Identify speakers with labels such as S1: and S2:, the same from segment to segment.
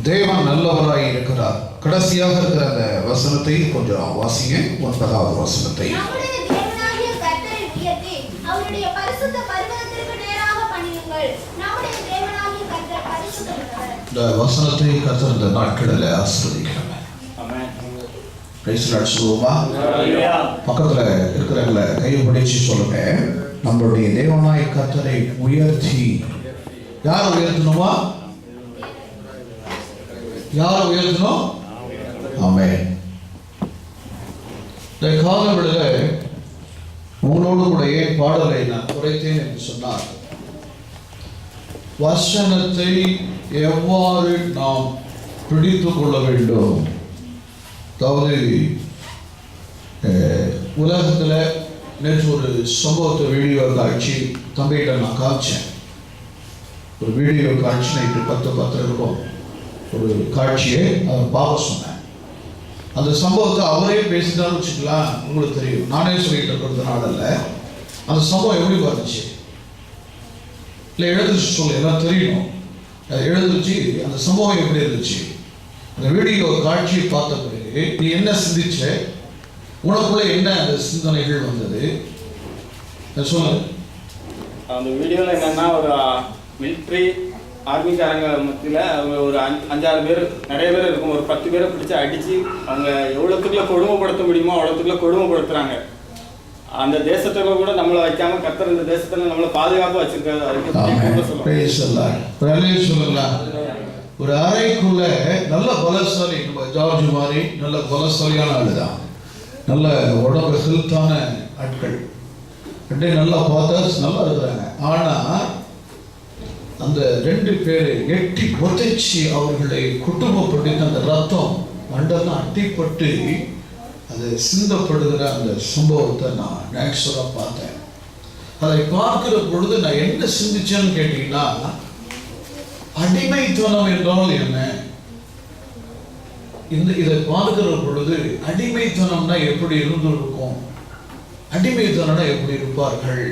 S1: தேவன் நல்லவராய் இருக்கிறார். கடைசியாக இருக்கிற அந்த வசனத்தை கொஞ்சம் வாசிங்க. 9வது வசனத்தை. இந்த வசனத்தை கர்த்தர் இந்த நாட்களில் ஆசீர்வதிக்கிறார். சொல்லுவோமா? பக்கத்துல இருக்கிறவங்கள கையை பிடிச்சு சொல்லுங்க, நம்மளுடைய தேவனாய் கர்த்தரை உயர்த்தி. யார் உயர்த்தணுமா? யார் உயர்த்தணும்? ஆமென். இந்த காலவெளியில உங்களோடு கூட ஏன் பாடலை நான் குறைத்தேன் என்று சொன்னார், வசனத்தை எவ்வாறு நாம் பிடித்து கொள்ள வேண்டும். அதாவது உலகத்தில் நேற்று ஒரு சம்பவத்தை வீடியோ காட்சி தம்பிகிட்ட நான் காமிச்சேன். ஒரு வீடியோ காட்சி நைட்டு 10 இருக்கும். ஒரு காட்சியை அவர் பார்க்க சொன்னேன். அந்த சம்பவத்தை அவரே பேசினாலும் வச்சுக்கலாம். உங்களுக்கு தெரியும், நானே சொல்லிட்டு இருக்கிறதுனால இல்லை. அந்த சம்பவம் எப்படி பார்த்துச்சு இல்லை எழுதுச்சு சொல்ல எல்லாம் தெரியணும். அது எழுதுச்சு. அந்த சம்பவம் எப்படி இருந்துச்சு, அந்த வீடியோ காட்சியை பார்த்த பிறகு நீ என்ன சிந்திச்ச, உனக்குள்ள என்ன அந்த சிந்தனைகள் வந்தது சொல்லு.
S2: அந்த வீடியோவில் என்னன்னா, ஒரு மிலிட்ரி ஆர்மிக்காரங்க மத்தியில் அவங்க ஒரு 5-6 பேர், நிறைய பேர் இருக்கும், ஒரு 10 பேரை பிடிச்சி அடித்து அவங்க எவ்வளோத்துக்குள்ள கொடுமைப்படுத்த முடியுமோ அவ்வளோத்துக்குள்ள கொடுமைப்படுத்துகிறாங்க. அந்த தேசத்துல கூட நம்மளை வைக்காம கர்த்தர் இந்த தேசத்துல நம்மளை பாதுகாப்பாக வச்சிருக்காரு.
S1: சொல்லலாம். ஒரு அறைக்குள்ள நல்ல பலசாலி, நம்ம ஜார்ஜ் மாதிரி நல்ல பலசாலியான ஆளு தான், நல்ல உடம்பு ஹெல்த்தான ஆட்கள், நல்லா பார்த்தா நல்லா இருக்கிறாங்க. ஆனா அந்த 2 பேர் எட்டி உதைச்சி அவர்களை குடும்பப்படுத்தி அந்த ரத்தம் மண்டெல்லாம் அட்டிப்பட்டு அது சிந்தப்படுகிற அந்த சம்பவத்தை நான் நேச்சுரலாக பார்த்தேன். அதை பார்க்கிற பொழுது நான் என்ன சிந்திச்சேன்னு கேட்டீங்கன்னா, அடிமைத்தனம் என்றால் என்ன? இதை பார்க்கிற பொழுது அடிமைத்தனம்னா எப்படி இருந்திருக்கும், அடிமைத்தனம்னா எப்படி இருப்பார்கள்.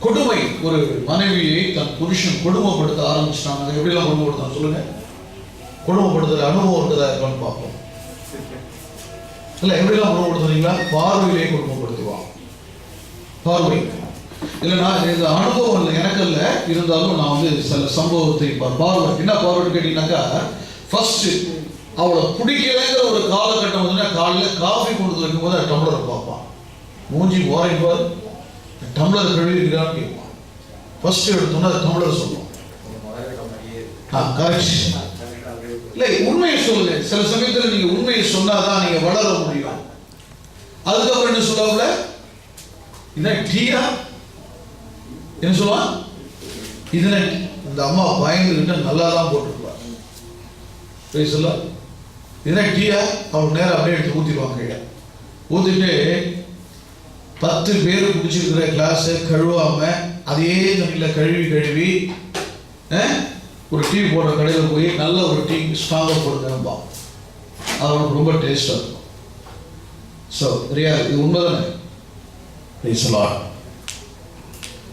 S1: கொடுமை, ஒரு மனைவியை தன் புருஷன் கொடுமைப்படுத்த ஆரம்பிச்சிட்டாங்க. அதை எப்படிலாம் கொடுமைப்படுத்தான் சொல்லுங்க. கொடுமைப்படுத்துற அனுபவம் இருக்குதா இருக்கான்னு பார்ப்போம். இல்லை எப்படிலாம் கொடுமைப்படுத்துறீங்களா? பார்வையிலே கொடுமைப்படுத்துவான். பார்வை இல்லைன்னா இந்த அனுபவம் இல்லை எனக்கு இல்லை, இருந்தாலும் நான் சில சம்பவத்தை பார்வை. என்ன பார்வைன்னு கேட்டீங்கன்னாக்கா, ஃபர்ஸ்ட் அவளை பிடிக்கலைங்கிற ஒரு காலகட்டம் வந்துன்னா காலையில் காஃபி கொடுத்து வைக்கும் போது டம்ளரை பார்ப்பான். மூஞ்சி ஓரைப்பார், டம்ளர் கழுவிக்கிறான்னு கேட்பான். ஃபர்ஸ்ட் எடுத்தோம்னா டம்ளர் சொல்லுவோம். கரெக்ட் இல்லை, உண்மையை சொல்லுங்க. சில சமயத்தில் நீங்க உண்மையை சொன்னாதான் நீங்க வளர முடியும். அதுக்கப்புறம் என்ன சொல்லுவாங்க, என்ன டீயா என்ன சொல்லுவான், இதுல இந்த அம்மா பயந்துகிட்ட நல்லா தான் போட்டிருப்பார். சொல்ல இதுனா டீயா, அவங்க நேரம் அப்படியே எடுத்து ஊற்றிடுவாங்க. ஊற்றிட்டு 10 பேர் குடிச்சிருக்கிற கிளாஸை கழுவாம அதே தண்ணியில் கழுவி ஒரு டீ போடுற கடையில் போய் நல்ல ஒரு டீ ஸ்ட்ராங்காக போடுங்கப்பா, அவனுக்கு ரொம்ப டேஸ்டாக இருக்கும். ஸோ ரியால் இது உண்மைதானே?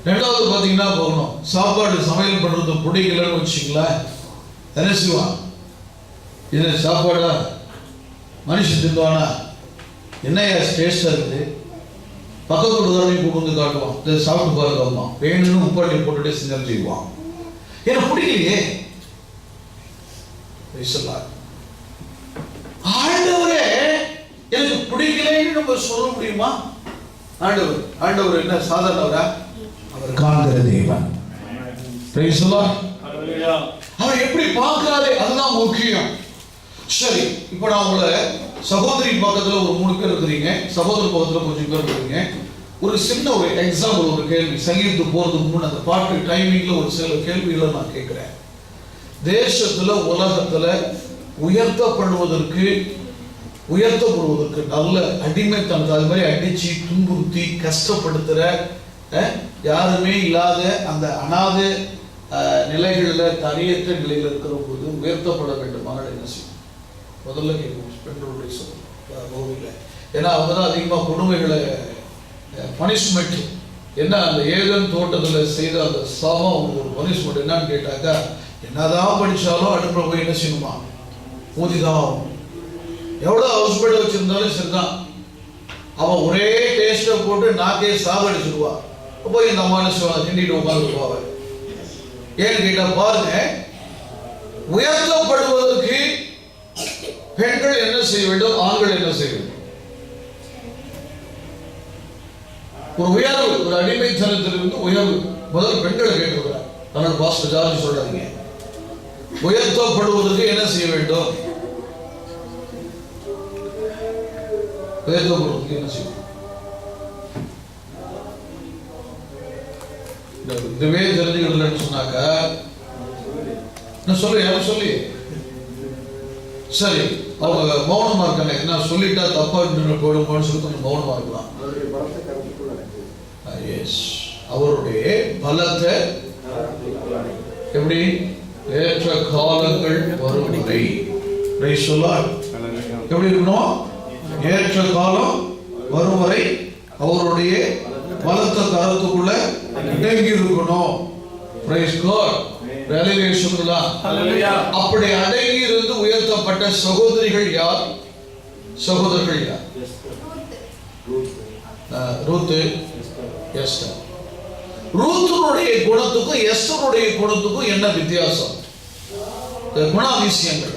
S1: ரெண்டாவது பார்த்தீங்கன்னா போகணும், சாப்பாடு சமையல் பண்ணுறது பிடிக்கலன்னு வச்சுங்களேன், என்ன செய்வான், இது சாப்பாடா மனுஷன் தின்னுவானா, என்னையா டேஸ்டாக இருக்குது, பக்கத்து உதாரணம் இப்போ வந்து காட்டுவான், இதை சாப்பிட்டு பாருங்கம்மா, வேணும்னு உப்பாட்டி போட்டுட்டே செஞ்சு செய்வான். எனக்கு பிடிக்கலையே. ஆண்டவரே எனக்கு பிடிக்கலைன்னு நம்ம சொல்ல முடியுமா? ஆண்டவர் என்ன சாதாரணவரா? அவர் காண்கிற தேவன். அவர் எப்படி பார்க்கிறாரே அதுதான் முக்கியம். சரி, இப்போ நான் உங்களை சகோதரி பக்கத்துல ஒரு 3 பேர் இருக்கிறீங்க, சகோதர பக்கத்துல கொஞ்சம் பேர் இருக்கிறீங்க. ஒரு சின்ன ஒரு எக்ஸாம்பிள், ஒரு கேள்வி. சங்கீதத்துக்கு போறதுக்கு முன் அந்த பாட்டு டைமிங்ல ஒரு சில கேள்விகளை நான் கேட்கிறேன். தேசத்துல உலகத்துல உயர்த்தப்படுவதற்கு நல்ல அடிமைத்தனத்தை, அது மாதிரி அடிச்சு துன்புறுத்தி கஷ்டப்படுத்துற யாருமே இல்லாத அந்த அநாத நிலைகளில் தனியற்ற நிலையில் இருக்கிற போது உயர்த்தப்பட வேண்டும். மகள் என்ன செய்யும்? முதல்ல கேட்கும் பெண்களுடைய சொல்லுங்க. ஏன்னா அவங்க தான் அதிகமாக கொடுமைகளை பனிஷ்மெண்ட் என்ன, அந்த ஏதன் தோட்டத்தில் செய்த அந்த சாபம் அவங்களுக்கு ஒரு பனிஷ்மெண்ட் என்னன்னு கேட்டாக்கா, என்னதான் படிச்சாலும் அடுப்புல போய் என்ன செய்யணுமா, ஊதிதான் ஆகும். எவ்வளவு ஹவுஸ்பேட் வச்சிருந்தாலும் சரிதான், அவன் ஒரே டேஸ்ட போட்டு நாக்கே சாகடிச்சிருவா. போய் இந்த அம்மா என்ன செய்வாங்க, திண்டிட்டு உட்கார்ந்து போவாங்க. ஏன்னு கேட்டா பாருங்க, உயர்த்தப்படுவதற்கு பெண்கள் என்ன செய்ய வேண்டும், ஆண்கள் என்ன செய்ய வேண்டும்? ஒரு உயர்வு, ஒரு அடிமைத்தனத்திலிருந்து உயர்வு முதல் பெண்களை கேட்டிருக்கிறார். ஆனால் பாஸ்டர் ஜார்ஜ் சொல்றாங்க, உயர்த்தப்படுவதற்கு என்ன செய்ய வேண்டும், உயர்த்தப்படுவதற்கு என்ன செய்யும்? இதுவே தெரிஞ்சுக்கலன்னு சொன்னாக்கா நான் சொல்லு, யாரும் சொல்லி சரி அவங்க மௌனமா இருக்காங்க. என்ன சொல்லிட்டா தப்பா போயிடுமோன்னு சொல்லி கொஞ்சம் மௌனமா இருக்கலாம். அவருடைய பலத்தை எப்படி ஏற்ற காலங்கள் வரும் வரை எப்படி இருக்கணும், ஏற்ற காலம் வரும் வரை அவருடைய பலத்த கருத்துக்குள்ள அடங்கி இருக்கணும். அப்படி அடங்கி இருந்து உயர்த்தப்பட்ட சகோதரிகள் யார், சகோதரர்கள் யார்? ரூத்து, எஸ்தர். ரூத்துனுடைய குணத்துக்கும் எஸ்தருடைய குணத்துக்கும் என்ன வித்தியாசம்? குணாதிசயங்கள்.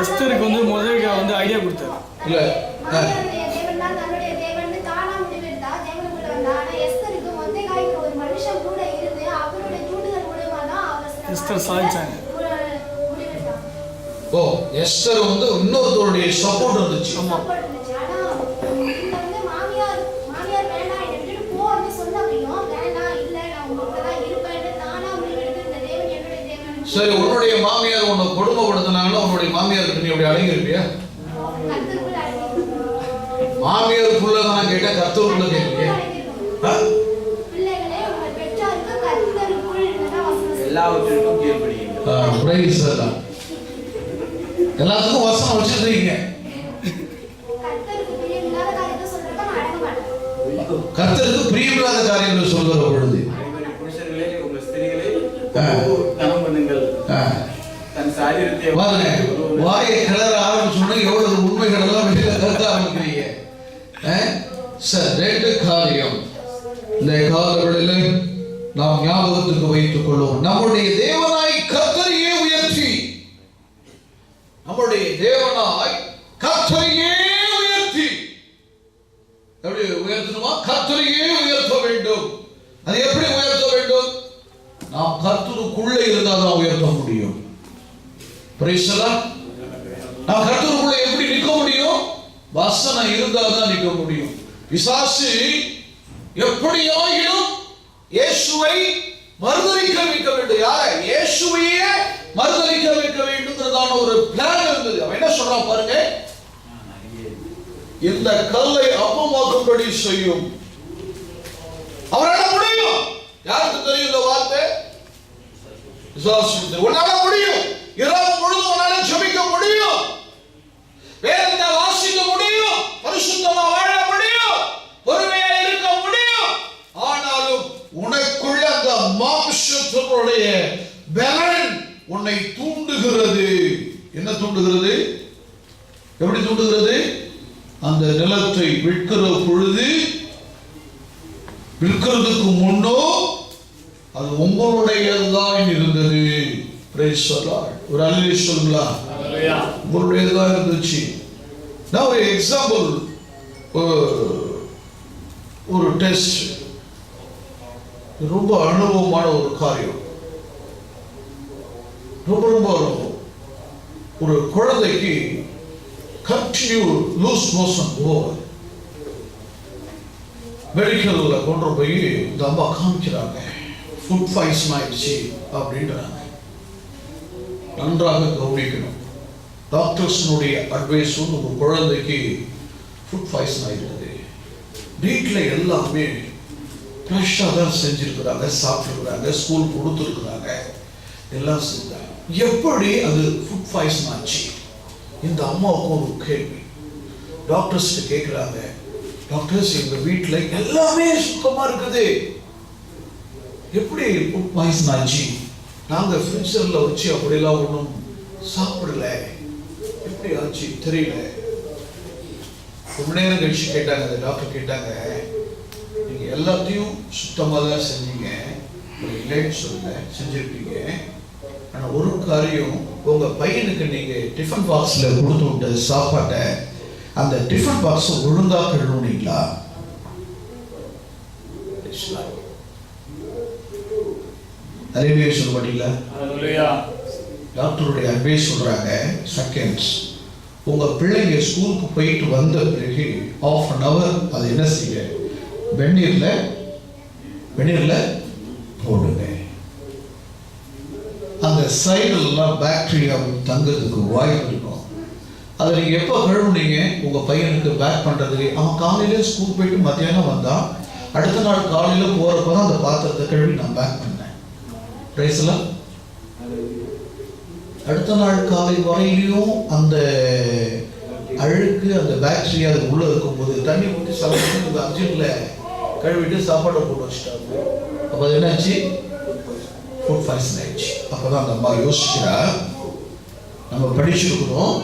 S3: எஸ்தருக்கு வந்து முதல்ல வந்து ஐடியா கொடுத்தாரு.
S1: இல்ல
S3: எஸ்தர் சாதிச்சாங்க.
S1: ஓ, எஸ்தர் வந்து இன்னொருத்தருடைய சப்போர்ட் இருந்துச்சு. சரி, உன்னுடைய மாமியார் உன்னை கொடுமைப்படுத்தினாங்கன்னா உன்னுடைய மாமியாருக்கு நீ அப்படி அடங்கி இருப்பியா? மாமியாருக்குள்ளதான கேட்டா கர்த்தருக்குள்ள கேட்பியா?
S4: எல்லாவற்றிற்கும் கீழ்ப்படியுங்கள்.
S1: எல்லாத்துக்கும் வசனம் வச்சிருக்கீங்க. கர்த்தருக்கு பிரியமில்லாத காரியங்கள் சொல்கிற பொழுது வாயை கிளற ஆரம்பிச்சோன்னா எவ்வளவு உண்மைகள் எல்லாம் வெளியில கருத்த ஆரம்பிக்கிறீங்க. ரெண்டு காரியம் இந்த காலங்களில் நாம் ஞாபகத்துக்கு வைத்துக் கொள்வோம். நம்முடைய தேவனாய் கர்த்தரையே உயர்த்தி, நம்முடைய தேவனாய் கர்த்தரையே உயர்த்தி, எப்படி உயர்த்தணுமா? கர்த்தரையே உயர்த்த வேண்டும். அது எப்படி உயர்த்த வேண்டும்? நாம் கர்த்தருக்குள்ளே இருந்தால் தான் உயர்த்த முடியும். நாம் கர்த்தருக்குள்ளே எப்படி நிற்க முடியும்? வசனம் இருந்தால் தான் நிற்க முடியும். பிசாசு எப்படியாயினும் இயேசுவை மறுதலிக்க வைக்க வேண்டும். யாரை? இயேசுவையே மறுதலிக்க வைக்க வேண்டும்ன்றதான ஒரு பிளான் இருந்தது. அவன் என்ன சொல்றான் பாருங்க, இந்த கல்லை அப்பமாக்கும்படி செய்யும். அவரால் முடியும். யாருக்கு தெரியும் இந்த வார்த்தை? உன்னால முடியும். இரவு முழுதும் உன்னால ஜெபிக்க முடியும், வேதத்தை வாசிக்க முடியும், பரிசுத்தமா வாழ முடியும், பொறுமையா இருக்க முடியும். ஆனாலும் உனக்குள்ள அந்த மாம்சத்தினுடைய பலன் உன்னை தூண்டுகிறது. என்ன தூண்டுகிறது? எப்படி தூண்டுகிறது? அந்த நிலத்தை விற்கிற பொழுது, விற்கிறதுக்கு முன்னோ அது உங்களுடையதுதான் இருந்தது. ஒரு அல்லேலூயா சொல்லுங்களா? உங்களுடையதுதான் இருந்துச்சு. நான் ஒரு எக்ஸாம்பிள், ஒரு டெஸ்ட், ரொம்ப அனுபவமான ஒரு காரியம். ரொம்ப ரொம்ப அனுபவம். ஒரு குழந்தைக்கு கண்டினியூ லூஸ் மோஷன் போகுது. மெடிக்கல்ல கொண்டு போய் இந்த அம்மா காமிக்கிறாங்க, ஃபுட் பாய்சன் ஆயிடுச்சு அப்படின்றாங்க. நன்றாக கவனிக்கணும். டாக்டர்ஸ்னுடைய அட்வைஸ் ஒரு குழந்தைக்கு ஃபுட் பாய்சன் ஆயிடுது. வீட்டில் எல்லாமே ஃப்ரெஷ்ஷாக தான் செஞ்சிருக்கிறாங்க, சாப்பிட்டுருக்குறாங்க, ஸ்கூல் கொடுத்துருக்குறாங்க, எல்லாம் செஞ்சாங்க. எப்படி அது ஃபுட் பாய்சன் ஆச்சு? இந்த அம்மாவுக்கு ஒரு கேள்வி. டாக்டர்ஸ்ட்டு கேட்குறாங்க, டாக்டர்ஸ் எங்க வீட்டுல எல்லாமே சுத்தமா இருக்குது, எப்படி ஃபுட் பாய்சன் ஆச்சு? நாங்க ஃப்ரிட்ஜர்ல வச்சு அப்படியெல்லாம் ஒன்றும் சாப்பிடல, எப்படி ஆச்சு தெரியல. ரொம்ப நேரம் கழிச்சு கேட்டாங்க, அந்த டாக்டர் கேட்டாங்க, நீங்க எல்லாத்தையும் சுத்தமாக தான் செஞ்சீங்க, இல்லைன்னு சொல்ல செஞ்சிருப்பீங்க, ஆனா ஒரு காரியம், உங்க பையனுக்கு நீங்க டிஃபன் பாக்ஸ்ல கொடுத்து விட்ட சாப்பாட்டை அந்த டிஃபன் பாக்ஸ் ஒழுங்கா கழுவுனீங்களா? அறிவே சொல்ல மாட்டீங்களா? டாக்டருடைய அன்பே சொல்றாங்க, செகண்ட்ஸ் உங்க பிள்ளைங்க ஸ்கூலுக்கு போயிட்டு வந்த பிறகு ½ an hour அது என்ன செய்ய, வெந்நீர்ல போடுங்க. அந்த சைடுலாம் பாக்டீரியா தங்கிறதுக்கு வாய்ப்பு இருக்கும். அதை நீங்க எப்போ கழுவுனீங்க? உங்க பையனுக்கு பேக் பண்றதுக்கு. அவன் காலையில ஸ்கூல் போயிட்டு மத்தியானம் வந்தான், அடுத்த நாள் காலையில போறப்பதான் அந்த பாத்திரத்தை கழுவி நான் பேக் பண்ணேன். பிரைஸ்லாம் அடுத்த நாள் காலை வரையிலையும் அந்த அழுக்கு, அந்த பாக்டீரியா அது உள்ள இருக்கும்போது தண்ணி ஊற்றி சாப்பிட்டு அர்ஜென்ட்ல கழுவிட்டு சாப்பாடை போட்டு வச்சுட்டாங்க. அப்போ அது என்னாச்சு? ஃபுட் பாய்சன் ஆயிடுச்சு. அப்போதான் அந்த அம்மா யோசிக்கிறா, நம்ம படிச்சிருக்கிறோம்,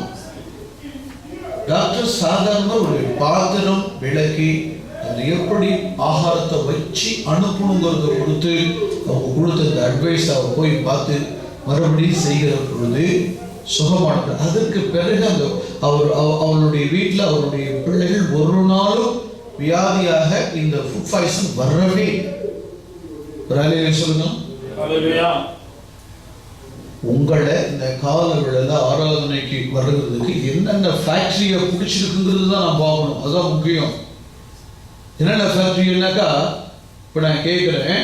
S1: டாக்டர் சாதாரண ஒரு பாத்திரம் விளக்கி அது எப்படி ஆகாரத்தை வச்சு அனுப்பணுங்கிறத கொடுத்து அவங்க கொடுத்த அந்த அட்வைஸ் அவ போய் பார்த்து மறுபடியும் செய்கிற பொழுது சுகமானது. அதற்கு பிறகு அந்த அவளுடைய வீட்டில் அவருடைய பிள்ளைகள் ஒரு நாளும் வியாதியாக இந்த ஃபுட் பாய்சன் வரவே. சொல்லுங்க, உங்களை இந்த கால விழல ஆராதனைக்கு வர்றதுக்கு என்னென்ன ஃபேக்டரியை பிடிச்சிருக்குங்கிறது தான் நான் பார்க்கணும். அதுதான் முக்கியம். என்னென்ன ஃபேக்டரினாக்கா, இப்போ நான் கேட்குறேன்,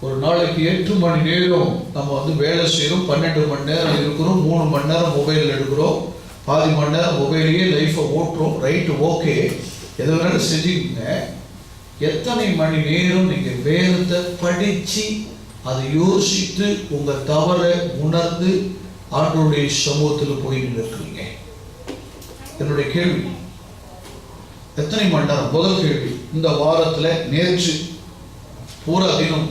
S1: ஒரு நாளைக்கு 8 மணி நேரம் நம்ம வேலை செய்கிறோம், 12 மணி நேரம் இருக்கிறோம், 3 மணி நேரம் மொபைல் எடுக்கிறோம், பாதி மணி நேரம் மொபைலையே லைஃப்பை ஓட்டுறோம். ரைட்டு, ஓகே, எது வேணாலும் செஞ்சுக்கோங்க. எத்தனை மணி நேரம் நீங்கள் வேதத்தை படித்து அதை யோசித்து உங்கள் தவறை உணர்ந்து ஆண்டவருடைய சமூகத்தில் போய் நிற்கிறீங்க? என்னுடைய கேள்வி, எத்தனை மணி நேரம்? முதல் கேள்வி, இந்த வாரத்தில் நேற்று பூரா தினம்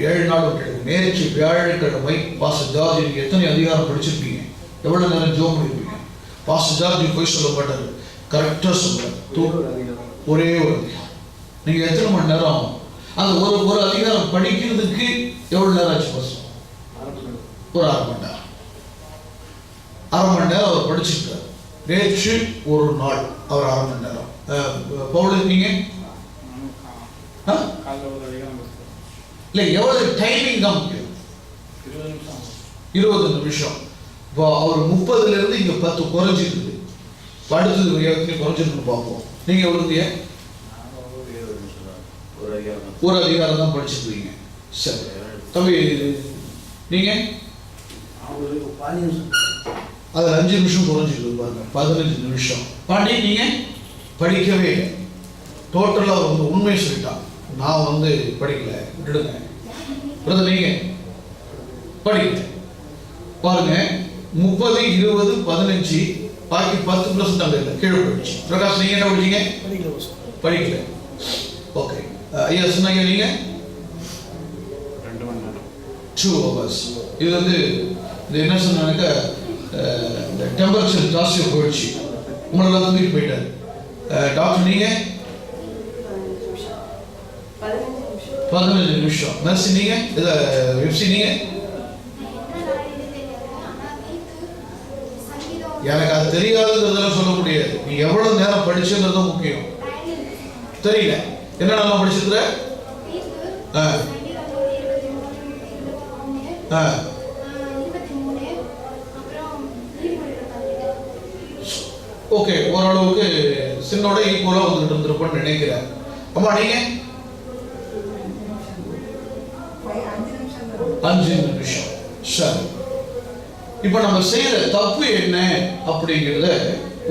S1: 7 நாள் நேற்று வியாழக்கிழமை பாஸ்டர் ஜார்ஜ் நீங்கள் எத்தனை அதிகாரம் படிச்சிருப்பீங்க? எவ்வளோ நேரம் ஜோம் பண்ணியிருப்பீங்க? பாஸ்டர் ஜார்ஜ் போய் சொல்ல மாட்டாரு, கரெக்டாக சொல்லுவார். ஒரே ஒரு அதிகாரம். நீங்கள் எத்தனை மணி நேரம் அந்த ஒரு அதிகாரம் படிக்கிறதுக்கு எவ்வளோ நேரம் ஆச்சு? பாஸ்டர் ஒரு 1/2 மணி நேரம். 1/2 மணி நேரம் அவர் படிச்சிருக்கார். நேற்று ஒரு நாள் அவர் 1/2 மணி நேரம். பவுல் நீங்க இல்லை, எவ்வளவு டைமிங் தான் முக்கியம். 20 நிமிஷம். இப்போ அவர் 30ல இருந்து இங்க 10 குறைஞ்சிருக்கு. அடுத்தது எத்தனை குறைஞ்சிருக்கு பார்ப்போம். நீங்க எவ்வளவு? ஒரு அதிகாரம் தான் படிச்சிருக்கீங்க. சரி தம்பி, நீங்க அதுல 5 நிமிஷம் குறைஞ்சிருக்கு பாருங்க, 15 நிமிஷம். பாண்டி நீங்க படிக்கவே இல்லை. டோட்டலா உண்மை சொல்லிட்டான், நான் படிக்கல, விடுங்க. பிரதர் நீங்க படிக்கல பாருங்க. 30, 20, 15 பாக்கி 10% அங்க இல்லை, கீழே போயிடுச்சு. பிரகாஷ் நீங்க என்ன படிச்சீங்க? படிக்கல. ஓகே ஐயா சொன்னாங்க, நீங்க 2 hours. இது இது என்ன சொன்னாக்க, டெம்பரேச்சர் ஜாஸ்தியாக போயிடுச்சு, உங்களெல்லாம் தூக்கிட்டு போயிட்டாரு. டாக்டர் நீங்க 15 நிமிஷம். நர்ஸ் நீங்க, எஃப்சி நீங்க? எனக்கு அது தெரியாதுங்கிறதெல்லாம் சொல்ல முடியாது. நீ எவ்வளவு நேரம் படிச்சுங்கிறது முக்கியம். தெரியல என்னென்னலாம் படிச்சிருக்கிற? ஓகே, ஓரளவுக்கு சின்னோட ஈக்குவலா வந்துட்டு இருந்திருப்போம்னு நினைக்கிறேன். அம்மா நீங்க 5 நிமிஷம். சரி, இப்போ நம்ம செய்யற தப்பு என்ன அப்படிங்கிறத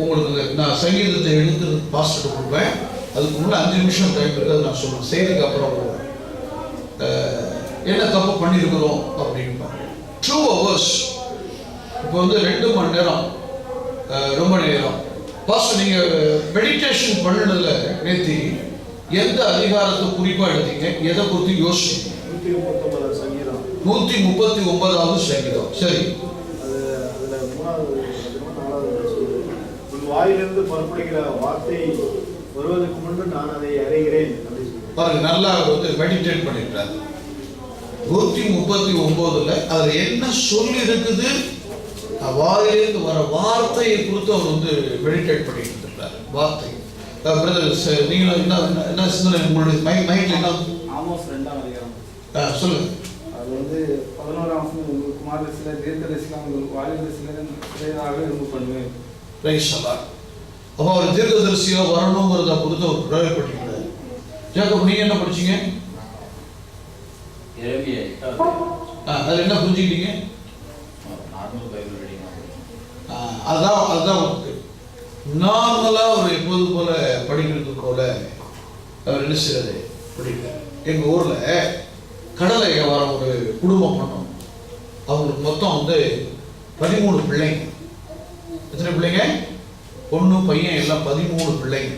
S1: உங்களுக்கு நான் சங்கீதத்தை எழுந்து பாஸ்டர் கொடுப்பேன். அதுக்கு முன்னாடி 5 நிமிஷம் டைம் இருக்கிறது நான் சொல்லுவேன். செய்திக்கு அப்புறம் என்ன தப்பு பண்ணியிருக்கிறோம் அப்படின்னு 2 hours. இப்போ 2 மணி நேரம் ரொம்ப நேரம். பாஸ்டர் நீங்க மெடிடேஷன் பண்ணதுல நேத்தி எந்த அதிகாரத்தை குறிப்பா எடுத்தீங்க, எதை குறித்து யோசிச்சீங்க?
S5: 139 சங்கீதம்.
S1: 139வது சங்கீதம். சரி,
S5: அது அதுல 3வது 4வது உன் வாயிலிருந்து புறப்படுகிற வார்த்தை வருவதற்கு முன்பு நான் அதை அறிகிறேன் அப்படின்னு சொல்லி
S1: பாருங்க, நல்லா மெடிடேட் பண்ணிருக்காரு. 139ல அதுல என்ன சொல்லி இருக்குது, வாயிலிருந்து வர வார்த்தையை குறித்து அவர் மெடிடேட் பண்ணிட்டு இருக்காரு. வார்த்தை பிரதர்ஸ், நீங்க என்ன சிந்தனை உங்களுடைய மைண்ட்ல என்ன?
S6: ஆமோஸ் 2ஆம் அதிகாரம்
S1: சொல்லுங்க.
S6: அது 11ஆம் வசனம், உங்களுக்கு குமாரர் சிலர் தீர்க்கதரிசிகள் உங்களுக்கு வாலிபர் சிலராக இரும்பு பண்ணுவேன்.
S1: ரைட் சொல்லா. அப்போ அவர் தீர்க்கதரிசியா வரணுங்கிறத குறித்து அவர் ப்ரேயர் பண்ணிக்கிறார். ஜேக்கப் நீங்க என்ன படிச்சீங்க? அதுல என்ன புரிஞ்சுக்கிட்டீங்க? அதுதான் நார்மலா ஒரு எப்போது போல படிக்கிறது போல அவர் என்ன செய்யறது படிக்கல. எங்க ஊர்ல கடலை வியாபாரம் ஒரு குடும்பம் பண்ணோம். அவங்களுக்கு மொத்தம் 13 பிள்ளைங்க. எத்தனை பிள்ளைங்க? பொண்ணு பையன் எல்லாம் 13 பிள்ளைங்க.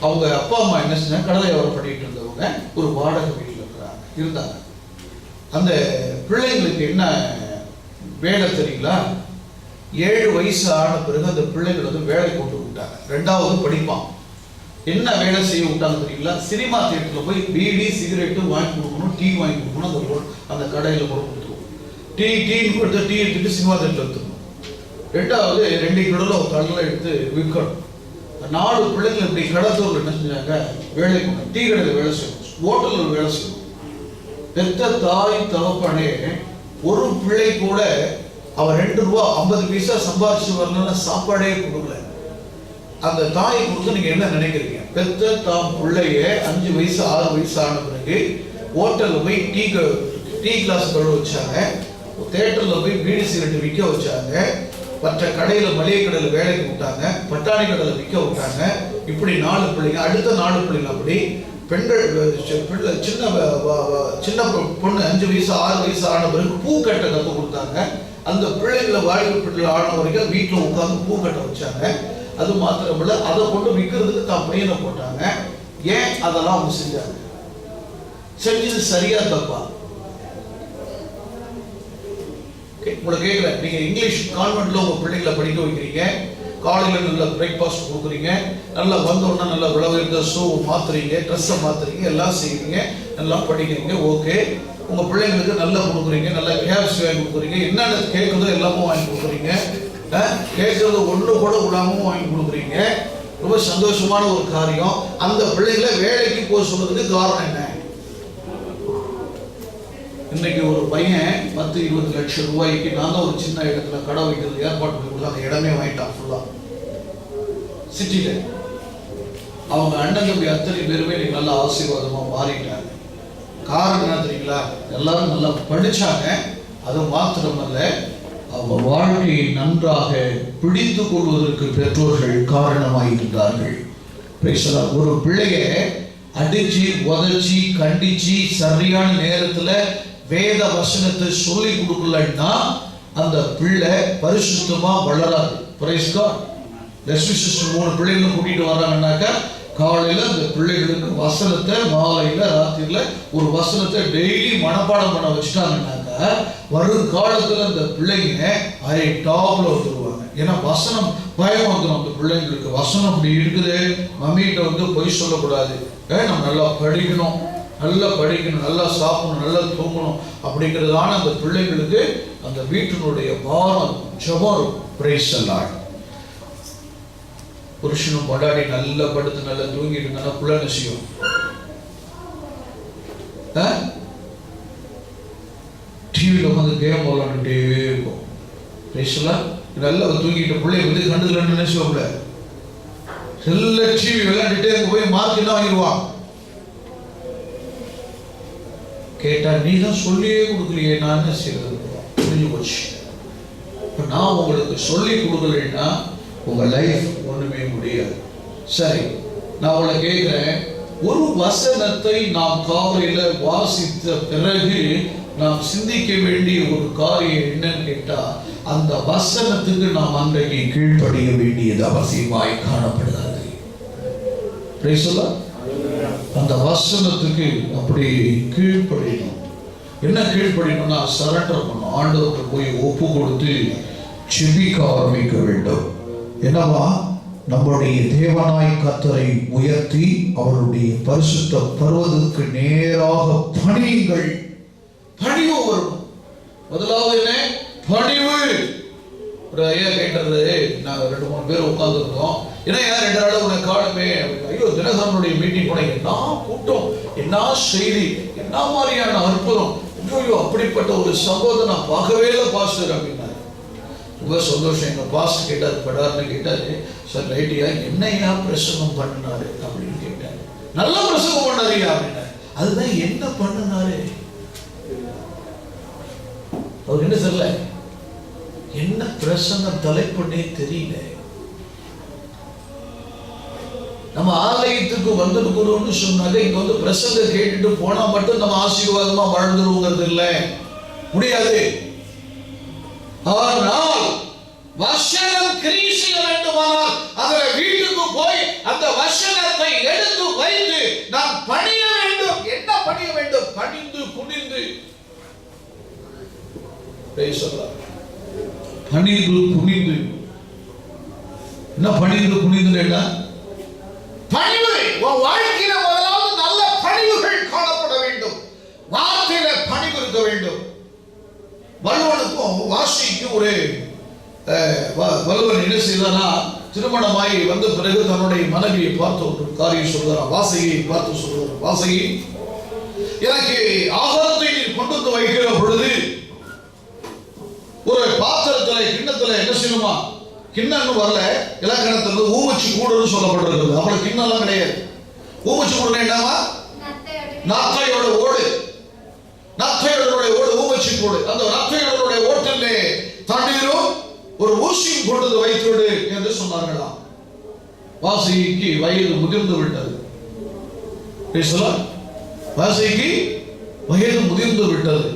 S1: அவங்க அப்பா அம்மா என்ன செஞ்சாங்க, கடலை வியாபாரம் பண்ணிட்டு இருந்தவங்க ஒரு வாடகை வீட்டில் இருந்தாங்க. அந்த பிள்ளைங்களுக்கு என்ன வேலை தெரியுங்களா? 7 வயசு ஆன பிறகு அந்த பிள்ளைகள் வேலை கொண்டு விட்டாங்க. 2வது படிப்பான். என்ன வேலை செய்ய விட்டாங்க தெரியுங்களா? சினிமா தியேட்டரில் போய் பீடி சிகரெட்டு வாங்கி கொடுக்கணும், டீ வாங்கி கொடுக்கணும். அந்த கடையில் கூட கொடுத்துருவோம். டீன்னு கொடுத்து டீ எடுத்துட்டு சினிமா தியேட்டரில் எடுத்துக்கணும். 2வது 2 கிலோவில் ஒரு கடலை எடுத்து விற்கணும். 4 பிள்ளைங்க இப்படி கடத்தூரில் என்ன செஞ்சாங்க, வேலை கொண்டு டீ கடையில் வேலை செய்யணும், ஹோட்டலில் வேலை செய்யணும். பெத்த தாய் தகப்பனே ஒரு பிள்ளை கூட அவன் 2 ரூபா 50 பைசா சம்பாதிச்சு வரணும்னா சாப்பாடே கொடுக்கல. அந்த தாயை கொடுத்து நீங்க என்ன நினைக்கிறீங்க? பெத்த தாம் பிள்ளைய 5 வயசு 6 வயசு ஆன பிறகு ஹோட்டல்ல போய் டீ கிளாஸ் கழுவ வச்சாங்க, தியேட்டர்ல போய் பீடி சிகரெட் விற்க வச்சாங்க, மற்ற கடையில மளிகை கடையில வேலைக்கு விட்டாங்க, பட்டாணி கடையில விற்க விட்டாங்க. இப்படி 4 பிள்ளைங்க, அடுத்த 4 பிள்ளைங்க. அப்படி பெண்கள் சின்ன பொண்ணு 5 வயசு 6 வயசு ஆன பிறகு பூ கட்ட கற்று கொடுத்தாங்க. அந்த பிள்ளைங்களை வாலிப பிள்ளைகள் ஆன வரைக்கும் வீட்டில் உட்காந்து பூ கட்ட வச்சாங்க. அது மாத்திரமில்ல, அதை கொண்டு விற்கிறதுக்கு தான் பையனை போட்டாங்க. ஏன் அதெல்லாம் அவங்க செஞ்சாங்க? செஞ்சது சரியா தப்பா? உங்களை கேட்குறேன். நீங்க இங்கிலீஷ் கான்வென்ட்ல உங்க பிள்ளைகளை படிக்க வைக்கிறீங்க, காலையில நல்ல பிரேக்ஃபாஸ்ட் கொடுக்குறீங்க, நல்லா வந்தோடனே நல்லா விளவுந்த ஷூ மாத்துறீங்க, ட்ரெஸ்ஸை மாத்துறீங்க, எல்லாம் செய்வீங்க, நல்லா படிக்கிறீங்க. ஓகே, உங்க பிள்ளைங்களுக்கு நல்லா கொடுக்குறீங்க, நல்லா கேப்ஸ் வாங்கி கொடுக்குறீங்க, என்னென்ன கேட்குறதோ எல்லாமும் வாங்கி கொடுக்குறீங்க, கேட்கறது ஒன்று கூட விடாமும் வாங்கி கொடுக்குறீங்க. ரொம்ப சந்தோஷமான ஒரு காரியம். அந்த பிள்ளைகளை வேலைக்கு போக சொல்றதுக்கு காரணம் என்ன? இன்னைக்கு ஒரு பையன் 10-20 லட்சம் ரூபாய்க்கு நான் தான் ஒரு சின்ன இடத்துல கடை வைக்கிறது ஏற்பாடு பண்ணி கொடுத்து அந்த இடமே வாங்கிட்டான் ஃபுல்லா சிட்டியில. அவங்க அண்ணன் தம்பி அத்தனை பேருமே நீங்க நல்ல ஆசீர்வாதமா மாறிட்டாங்க. காரணம் என்ன தெரியுங்களா? எல்லாரும் நல்லா படிச்சாங்க. அது மாத்திரமல்ல, அவங்க வாழ்க்கையை நன்றாக பிடித்து கொள்வதற்கு பெற்றோர்கள் காரணமாயிருந்தார்கள். ஒரு பிள்ளைய அடிச்சு உதச்சி கண்டிச்சு சரியான நேரத்துல வேத வசனத்தை சொல்லி கொடுக்கலன்னா அந்த பிள்ளை பரிசுத்தமா வளராது. Price God. லட்சுமி சிஸ்டர் 3 பிள்ளைகளை கூட்டிட்டு வராங்கன்னாக்கா காலையில அந்த பிள்ளைகளுக்கு வசனத்தை மாலையில ராத்திரில ஒரு வசனத்தை டெய்லி மனப்பாடம் பண்ண வச்சுட்டாங்கன்னாக்கா வருங்காலத்துல அந்த பிள்ளைங்க டாப்ல வந்துருவாங்க. ஏன்னா வசனம் பயம் வந்துடும் அந்த பிள்ளைங்களுக்கு. வசனம் அப்படி இருக்குது, மம்மிகிட்ட பொய் சொல்லக்கூடாது, நம்ம நல்லா படிக்கணும், நல்லா சாப்பிடணும், நல்லா தூங்கணும் அப்படிங்கிறதான அந்த பிள்ளைங்களுக்கு அந்த வீட்டினுடைய பாரம் ஜெபம். Price the Lord. புருஷனும் பொண்டாட்டி நல்லா படுத்து நல்லா தூங்கிட்டு இருந்தா புள்ள என்ன செய்யும்? டிவியில் உட்காந்து கேம் விளாண்டுட்டே இருக்கும். Price the Lord. நல்லா தூங்கிட்டு பிள்ளை கண்டுக்கலன்னு நினைச்சுவோம்ல, நல்ல டிவி விளையாண்டுட்டே அங்க போய் மார்க் என்ன வாங்கிடுவான். கேட்டா நீ தான் சொல்லியே கொடுக்கலையே, நான் என்ன செய்யறது? புரிஞ்சு போச்சு. இப்ப நான் உங்களுக்கு சொல்லி கொடுக்கலைன்னா உங்க லைஃப் ஒண்ணுமே முடியாது. சரி, நான் உங்களை கேட்கிறேன், ஒரு வசனத்தை நாம் காலையில வாசித்த பிறகு நாம் சிந்திக்க வேண்டிய ஒரு காரியம் என்னன்னு கேட்டா, அந்த வசனத்துக்கு நாம் அன்றைக்கு கீழ்ப்படிய வேண்டியது அவசியமாய் காணப்படுகிறது. அந்த வசனத்துக்கு அப்படி கீழ்ப்படியணும். என்ன கீழ்ப்படியணும்னா சரண்டர் பண்ணணும். ஆண்டவருக்கு போய் ஒப்பு கொடுத்து செபிக்க ஆரம்பிக்க வேண்டும். என்னவா? நம்முடைய தேவனாய் கர்த்தரை உயர்த்தி அவருடைய பரிசுத்த பர்வதத்துக்கு நேராக பணியுங்கள். பணிவு வரணும். முதலாவது என்ன? பணிவு. ஒரு ஐயா கேட்டது, நாங்கள் 2-3 பேர் உட்கார்ந்துருந்தோம். ஏன்னா யார் 2 நாள் உனக்கு காணுமே, ஐயோ தினகரனுடைய மீட்டிங் போன என்ன கூட்டம், என்ன செய்தி, என்ன மாதிரியான அற்புதம், ஐயோ அப்படிப்பட்ட ஒரு சம்பவத்தை நான் பார்க்கவே இல்லை பாஸ்டர் அப்படின்னாரு. ரொம்ப சந்தோஷம். எங்க பாஸ்டர் கேட்டார், படார்னு கேட்டாரு, சார் ரைட்டியா என்னையா பிரசங்கம் பண்ணினாரு அப்படின்னு கேட்டாரு. நல்ல பிரசங்கம் பண்ணாரியா அப்படின்னாரு. அதுதான் என்ன பண்ணினாரு அவர் என்ன தெரியல, என்ன பிரசங்கம் தலைப்பண்ணே தெரியல. நம்ம ஆலயத்துக்கு வந்திருக்கிறோம்னு சொன்னாங்க, இங்க வந்து பிரசங்க கேட்டுட்டு போனா மட்டும் நம்ம ஆசீர்வாதமா வாழ்ந்துருவோங்கிறது இல்லை, முடியாது. ஆனால் வசனம் கிரியை செய்ய வேண்டுமானால் அதில் வீட்டுக்கு போய் அந்த வசனத்தை எடுத்து வைத்து நாம் பணிய வேண்டும். என்ன பணிய வேண்டும்? பணிந்து குனிந்து பேசலாம். பணிந்து குனிந்து. என்ன பணிந்து குனிந்து? பணிவு. உன் வாழ்க்கையில முதலாவது நல்ல பணிவுகள் காணப்பட வேண்டும். வார்த்தையில பணிவு இருக்க வேண்டும். வல்லுவனுக்கும் வாசிக்கும் ஒரு வல்லுவன் என்ன செய்தானா, திருமணமாகி வந்த பிறகு தன்னுடைய மனைவியை பார்த்து ஒரு காரியம் சொல்கிறான். வாசகியை பார்த்து சொல்கிறான், வாசகி எனக்கு ஆகாரத்தை நீ கொண்டு வந்து வைக்கிற பொழுது ஒரு பாத்திரத்துல கிண்ணத்துல என்ன செய்யணுமா, கிண்ணம் வரல, இலக்கணத்துல ஊமச்சி கூடுன்னு சொல்லப்பட்டிருக்கிறது. அப்புறம் கிண்ணம் எல்லாம் கிடையாது. ஊமச்சி கூடுனா என்னவா? நத்தையோட ஓடு. நத்தையோட ஓடு ஊமச்சி கூடு. அந்த நத்தையோட ஓட்டிலே தண்ணீரும் ஒரு ஊசியும் கொண்டு வைத்துவிடு என்று சொன்னார்களாம். வாசகிக்கு வயது முதிர்ந்து விட்டது. வாசகிக்கு வயது முதிர்ந்து விட்டது.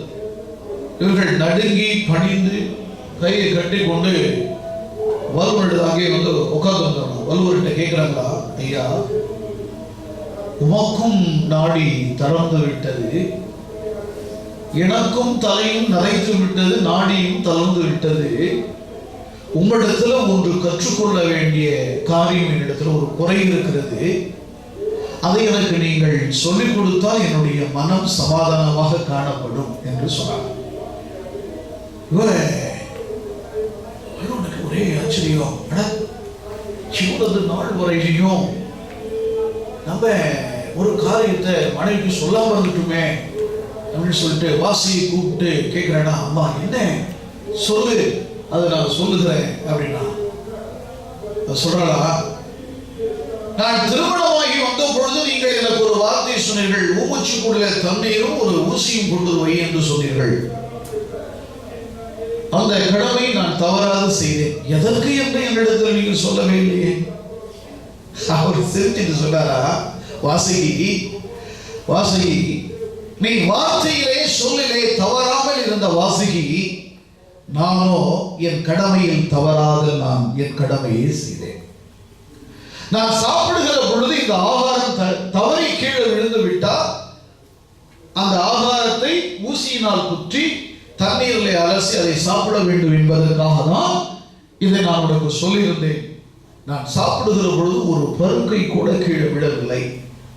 S1: இவர்கள் நடுங்கி பணிந்து கையை கட்டி கொண்டு வல்லுவரிடே வந்து உட்கார்ந்து வல்லுவர்கிட்ட கேட்கிறாங்களா, ஐயா உமக்கும் நாடி திறந்து விட்டது, எனக்கும் தலையும் நரைத்து விட்டது, நாடியும் தளர்ந்து விட்டது, உங்களிடத்துல ஒன்று கற்றுக்கொள்ள வேண்டிய காரியம், என்னிடத்துல ஒரு குறை இருக்கிறது, அதை எனக்கு நீங்கள் சொல்லிக் கொடுத்தால் என்னுடைய மனம் சமாதானமாக காணப்படும் என்று சொன்னார். எனக்கு ஒரே ஆச்சரியம், சிவனது நாள் வரையிலையும் நம்ம ஒரு காரியத்தை மனைவிக்கு சொல்லாம இருந்துட்டுமே அப்படின்னு சொல்லிட்டு வாசியை கூப்பிட்டு கேட்கிறேன்னா, அம்மா என்ன சொல்லு, அதை நான் சொல்லுகிறேன் அப்படின்னா சொல்றாளா, நான் திருமணமாகி வந்த பொழுது நீங்கள் எனக்கு ஒரு வார்த்தை சொன்னீர்கள், ஊமச்சி கூடல தண்ணீரும் ஒரு ஊசியும் கொண்டு வை என்று சொன்னீர்கள். அந்த கடமை நான் தவறாக செய்தேன். எதற்கு என்று என்னிடத்தில் நீங்கள் சொல்லவே இல்லையே. அவர் சிரிச்சிட்டு சொன்னாரா, வாசகி வாசகி நீ வார்த்தையிலே சொல்லிலே தவறாமல் இருந்த வாசகி, நானோ என் கடமையில் தவறாத நான் என் கடமையை செய்தேன். நான் சாப்பிடுகிற பொழுது இந்த ஆகாரம் தவறி கீழே விழுந்து விட்டால் அந்த ஆகாரத்தை ஊசியினால் குற்றி தண்ணீரிலே அலசி அதை சாப்பிட வேண்டும் என்பதற்காக தான் இதை நான் உனக்கு சொல்லியிருந்தேன். நான் சாப்பிடுகிற பொழுது ஒரு பருக்கை கூட கீழே விழவில்லை,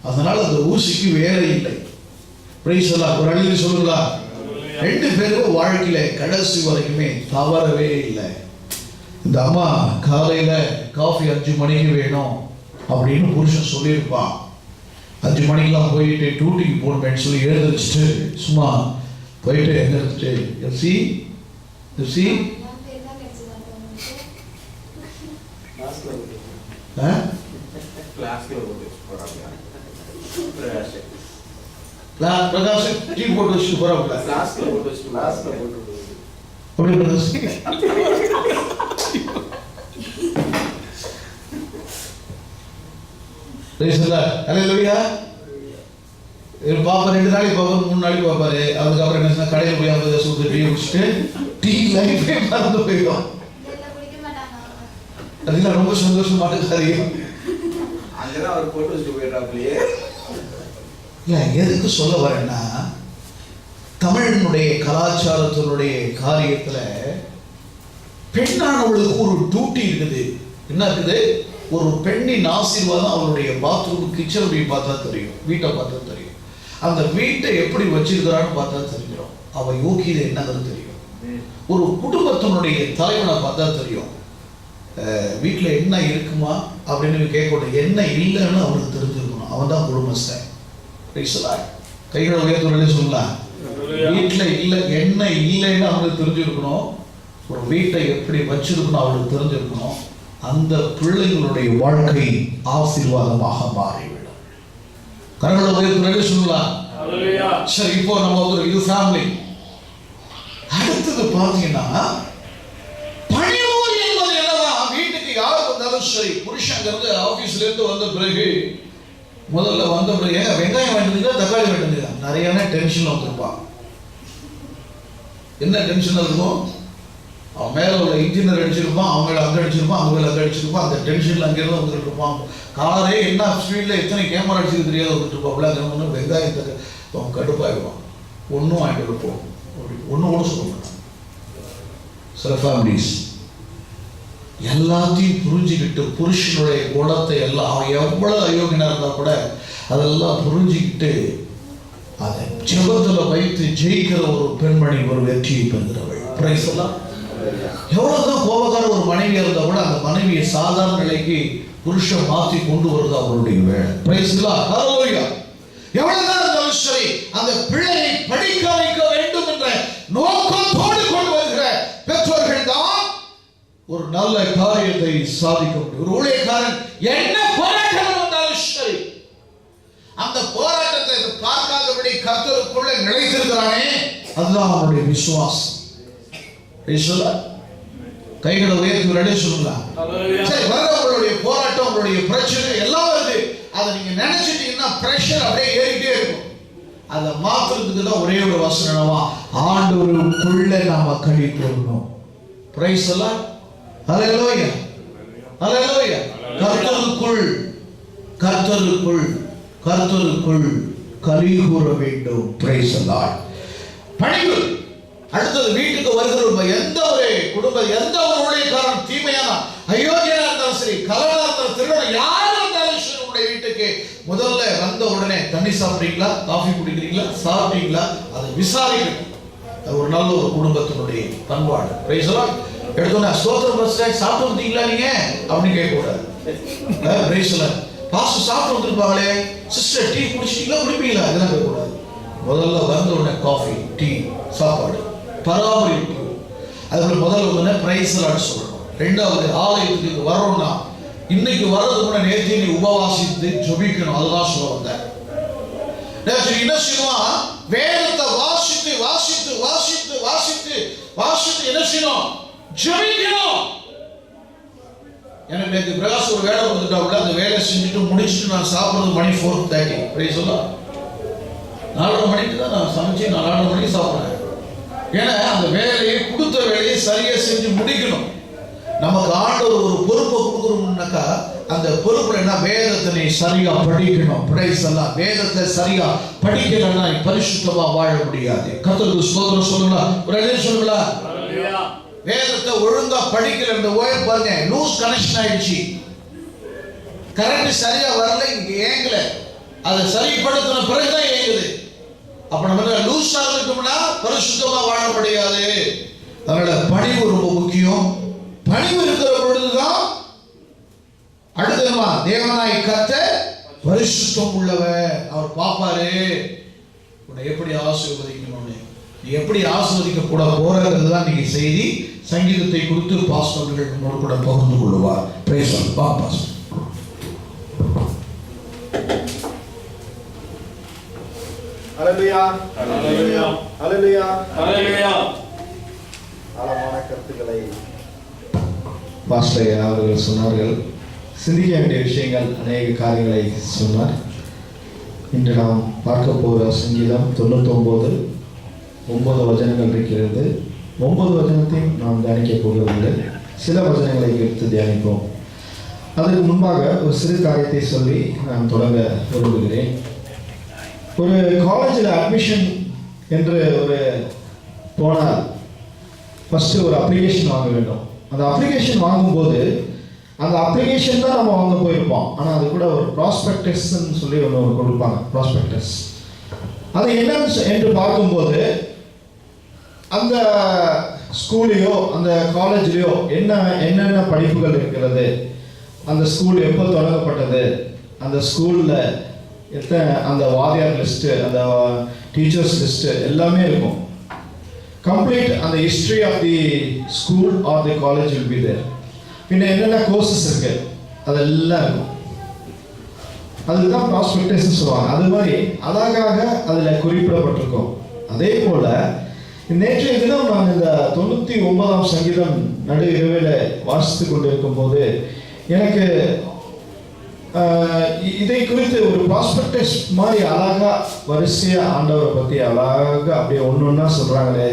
S1: அதனால் அந்த ஊசிக்கு வேலை இல்லை. ஒரு அழிவு சொல்லுங்களா. 2 பேருக்கும் வாழ்க்கையில கடைசி வரைக்குமே தவறவே இல்லை. இந்த அம்மா காலையில காஃபி 5 மணிக்கு வேணும் அப்படின்னு புருஷன் சொல்லியிருப்பான். 5 மணிக்கெல்லாம் போயிட்டு டியூட்டிக்கு போகணும்னு சொல்லி எழுந்திரிச்சிட்டு சும்மா போயிட்டு எழுந்திரிச்சிட்டு எஃப்சி எஃப்சி பிரகாஷ் டீ போட்டு வச்சுட்டு போறாங்க. பாப்பா 2 நாளைக்கு பாப்பாரு, 3 நாளைக்கு பாப்பாரு. அதுக்கப்புறம் என்ன கடையில் போய் 50 டீ குடிச்சிட்டு டீ லைஃபே மறந்து போயிடும். அதெல்லாம் ரொம்ப சந்தோஷமான காரியம்.
S4: அங்கதான் அவர் போட்டு வச்சுட்டு போயிடுறாப்லையே.
S1: இல்லை, எதுக்கு சொல்ல வரேன்னா, தமிழனுடைய கலாச்சாரத்தினுடைய காரியத்துல பெண்ணானவளுக்கு ஒரு டியூட்டி இருக்குது. என்ன இருக்குது? ஒரு பெண்ணின் ஆசீர்வாதம் அவளுடைய பாத்ரூம் கிச்சன் போய் பார்த்தா தெரியும், வீட்டை பார்த்தா தெரியும். அந்த வீட்டை எப்படி வச்சிருக்கிறான்னு பார்த்தா தெரிஞ்சிடும். அவ யோகியதை என்னங்கிறது தெரியும். ஒரு குடும்பத்தினுடைய தலைவனை பார்த்தா தெரியும். வீட்டில் என்ன இருக்குமா அப்படின்னு கேட்கணும். என்ன இல்லைன்னு அவனுக்கு தெரிஞ்சிருக்கணும். அவன் தான் குடும்பஸ்தன். கைகளை உயர்த்துறதே சொல்லலாம். வீட்டில் இல்லை, என்ன இல்லைன்னு அவனுக்கு தெரிஞ்சிருக்கணும். ஒரு வீட்டை எப்படி வச்சிருக்கணும் அவனுக்கு தெரிஞ்சிருக்கணும். அந்த பிள்ளைகளுடைய வாழ்க்கை ஆசீர்வாதமாக மாறிவிடும். கரங்களை உயர்த்துறதே சொல்லலாம். சரி, இப்போ நம்ம ஒரு இது ஃபேமிலி. அடுத்தது பார்த்தீங்கன்னா, பணிவு என்பது என்னதான்? வீட்டுக்கு யார் வந்தாலும் சரி, புருஷங்கிறது ஆபீஸ்ல இருந்து வந்த பிறகு முதல்ல வந்த பிறகு ஏங்க வெங்காயம் வேண்டியது தக்காளி வேண்டியது நிறைய டென்ஷன்ல வந்திருப்பான். என்ன டென்ஷன்ல இருக்கும்? அவன் மேல உள்ள இன்ஜினியர் அடிச்சிருப்பான், அவங்க மேல அங்க அடிச்சிருப்பான், அவங்க மேல அங்க அடிச்சிருப்பான். அந்த டென்ஷன்ல அங்கிருந்து வந்துட்டு இருப்பான். காரே என்ன ஸ்பீட்ல எத்தனை கேமரா அடிச்சிருக்கு தெரியாது வந்துட்டு இருப்பாப்ல. வெங்காயத்துக்கு அவன் கடுப்பாயிடுவான். ஒன்றும் வாங்கிட்டு இருப்போம், ஒன்று கூட சொல்ல மாட்டான். சில ஃபேமிலிஸ் எல்லாத்தையும் புரிஞ்சுக்கிட்டு புருஷனுடைய குணத்தை எல்லாம், அவன் எவ்வளவு அயோக்கியனா இருந்தா கூட அதெல்லாம் புரிஞ்சுக்கிட்டு அதை ஜெபத்துல வைத்து ஜெயிக்கிற ஒரு பெண்மணி ஒரு வெற்றியை பெறுகிறவள். பிரைஸ் எல்லாம். எவ்வளவுதான் கோபக்கார ஒரு மனைவியா இருந்தா கூட அந்த மனைவியை சாதாரண நிலைக்கு புருஷன் மாற்றி கொண்டு வருது அவருடைய வேலை. பிரைஸ் எல்லாம். ஹல்லேலூயா. எவ்வளவுதான் இருந்தாலும் சரி, அந்த பிள்ளையை படிக்க வைக்க வேண்டும் என்ற நோக்கத்தோடு கொண்டு வருகிற பெற்றோர்கள் தான் ஒரு நல்ல காரியத்தை சாதிக்க முடியும். ஒரு ஊழியக்காரன் என்ன போராட்டம் வந்தாலும் சரி, அந்த போராட்டத்தை பார்க்காதபடி கர்த்தருக்குள்ள நிலைத்திருக்கிறானே, அதுதான் அவனுடைய விசுவாசம். கைகளை உயர்த்தி சொல்லலாம். சரி, உங்களுடைய போராட்டம், உங்களுடைய பிரச்சனை எல்லாம் வருது. அதை நீங்க நினைச்சிட்டீங்கன்னா பிரஷர் அப்படியே ஏறிட்டே இருக்கும். அதை மாத்துறதுக்கு தான் ஒரே ஒரு வசனமா, ஆண்டவருக்குள்ள நாம கழி போடணும். பிரைஸ் எல்லாம். ஹல்லேலூயா, ஹல்லேலூயா. கர்த்தருக்குள், கர்த்தருக்குள், கர்த்தருக்குள் கலி கூற வேண்டும். பிரைஸ் எல்லாம். பணிவு. அடுத்தது, வீட்டுக்கு வருகிற எந்த ஒரு குடும்பம், எந்த ஒரு ஊழியக்காரன் தீமையான அயோக்கியனா இருந்தாலும் சரி, கலவரா இருந்தாலும், திருடன் யாரும் இருந்தாலும் சரி, உங்களுடைய வீட்டுக்கு முதல்ல வந்த உடனே தண்ணி சாப்பிட்டீங்களா, காஃபி குடிக்கிறீங்களா, சாப்பிட்டீங்களா, அதை விசாரிக்கணும். அது ஒரு நல்ல ஒரு குடும்பத்தினுடைய பண்பாடு. பிரைஸ் எல்லாம். எடுத்தோன்னா ஸ்தோத்திரம் பாஸ்டர் சாப்பிட்டு வந்தீங்களா நீங்க அப்படின்னு கேட்கக்கூடாது. பிரைஸ் எல்லாம். பாஸ்டர் சாப்பிட்டு வந்திருப்பாங்களே, சிஸ்டர் டீ குடிச்சிட்டீங்களா, குடிப்பீங்களா, இதெல்லாம் கேட்கக்கூடாது. முதல்ல வந்த உடனே காஃபி, டீ, சாப்பாடு, பராமரிப்பு. அதுல முதல்ல வந்து பிரைஸ் எல்லாம் சொல்லணும். ரெண்டாவது, ஆலயத்துக்கு வரோம்னா இன்னைக்கு வர்றதுக்கு முன்னாடி நேற்று நீ உபவாசித்து ஜெபிக்கணும். அதுதான் சொல்ல வந்தேன். என்ன செய்யணும்? வேதத்தை வாசித்து வாசித்து வாசித்து வாசித்து வாசித்து என்ன செய்யணும்? ஜெபிக்கணும். எனக்கு நேற்று பிரகாஷ் ஒரு வேலை வந்துட்டாப்புல, அந்த வேலை செஞ்சுட்டு முடிச்சுட்டு நான் சாப்பிடுறது மணி 4:30. பிரைஸ் எல்லாம். 4:30 மணிக்கு தான் நான் சமைச்சு 4:30 மணிக்கு சாப்பிடுறேன். ஏன்னா அந்த வேலையை, கொடுத்த வேலையை சரியா செஞ்சு முடிக்கணும். நமக்கு ஆண்டவர் ஒரு பொறுப்பை கொடுக்கணும்னாக்கா அந்த பொறுப்புல என்ன, வேதத்தை சரியா படிக்கணும். பிரைஸ் எல்லாம். வேதத்தை சரியா படிக்கலன்னா பரிசுத்தமா வாழ முடியாது. கர்த்தருக்கு ஸ்தோத்திரம் சொல்லலாம். ஒரு அடி சொல்லலாம். வேதத்தை ஒழுங்கா படிக்கல, இந்த ஓயம் பாருங்க, லூஸ் கனெக்ஷன் ஆயிடுச்சு. கரண்ட் சரியா வரல, இங்க ஏங்கல, அதை சரிப்படுத்தின பிறகுதான் ஏங்குது. அப்ப நம்ம லூஸ் ஆகிட்டோம்னா பரிசுத்தமா வாழ முடியாது. அதனால பணிவு ரொம்ப முக்கியம். பணிவு இருக்கிற பொழுதுதான் அடுத்தமா தேவனாய் கர்த்தர் பரிசுத்தம் உள்ளவர். அவர் பாப்பாரு உன்னை எப்படி ஆசீர்வதிக்கணும்னு, நீ எப்படி ஆசீர்வதிக்க கூட போறதுதான் நீங்க செய்தி. சங்கீதத்தை குறித்து பாஸ்டர்கள் உங்களோடு கூட பகிர்ந்து கொள்வார். Praise the lord.
S5: ஹல்லேலூயா, ஹல்லேலூயா, ஹல்லேலூயா,
S2: ஹல்லேலூயா.
S5: ஆழமான கருத்துக்களை
S1: பாஸ்டர் அவர்கள் சொன்னார்கள். சிந்திக்க வேண்டிய விஷயங்கள், அநேக காரியங்களை சொன்னார். இன்று நாம் பார்க்க போகிற சங்கீதம் 99 9 வசனங்கள் இருக்கிறது.
S5: 9 வசனத்தையும் நாம் தியானிக்க போவதில்லை. சில வசனங்களை எடுத்து தியானிப்போம். அதற்கு முன்பாக ஒரு சிறு காரியத்தை சொல்லி நான் தொடங்க விரும்புகிறேன். ஒரு காலேஜில் அட்மிஷன் என்று ஒரு போனால் ஃபஸ்ட்டு ஒரு அப்ளிகேஷன் வாங்க வேண்டும். அந்த அப்ளிகேஷன் வாங்கும்போது அந்த அப்ளிகேஷன் தான் நம்ம வாங்க போயிருப்போம். ஆனால் அது கூட ஒரு ப்ராஸ்பெக்டஸ்ன்னு சொல்லி ஒன்று கொடுப்பாங்க. ப்ராஸ்பெக்டஸ் அது என்னன்னு என்று பார்க்கும்போது அந்த ஸ்கூல்லையோ அந்த காலேஜ்லேயோ என்னென்ன படிப்புகள் இருக்கிறது, அந்த ஸ்கூல் எப்போ தொடங்கப்பட்டது, அந்த ஸ்கூலில் எத்தனை அந்த வாத்தியார் லிஸ்ட்டு, அந்த டீச்சர்ஸ் லிஸ்ட்டு எல்லாமே இருக்கும். கம்ப்ளீட் அந்த history of the school or the college will be there. பின்ன என்னென்ன கோர்சஸ் இருக்கு அதெல்லாம் இருக்கும். அதுதான் ப்ராஸ்பெக்டஸ் சொல்லுவாங்க. அது மாதிரி அழகாக அதில் குறிப்பிடப்பட்டிருக்கும். அதே போல நேற்றைய தினம் நான் இந்த 99ஆம் சங்கீதம் நடு இரவில் வாசித்து கொண்டிருக்கும் போது எனக்கு இதை குறித்து ஒரு ப்ராஸ்பெக்டஸ் மாதிரி அழகா வரிசையா ஆண்டவரை பற்றி அழகாக அப்படியே ஒன்று ஒன்றா சொல்றாங்களே,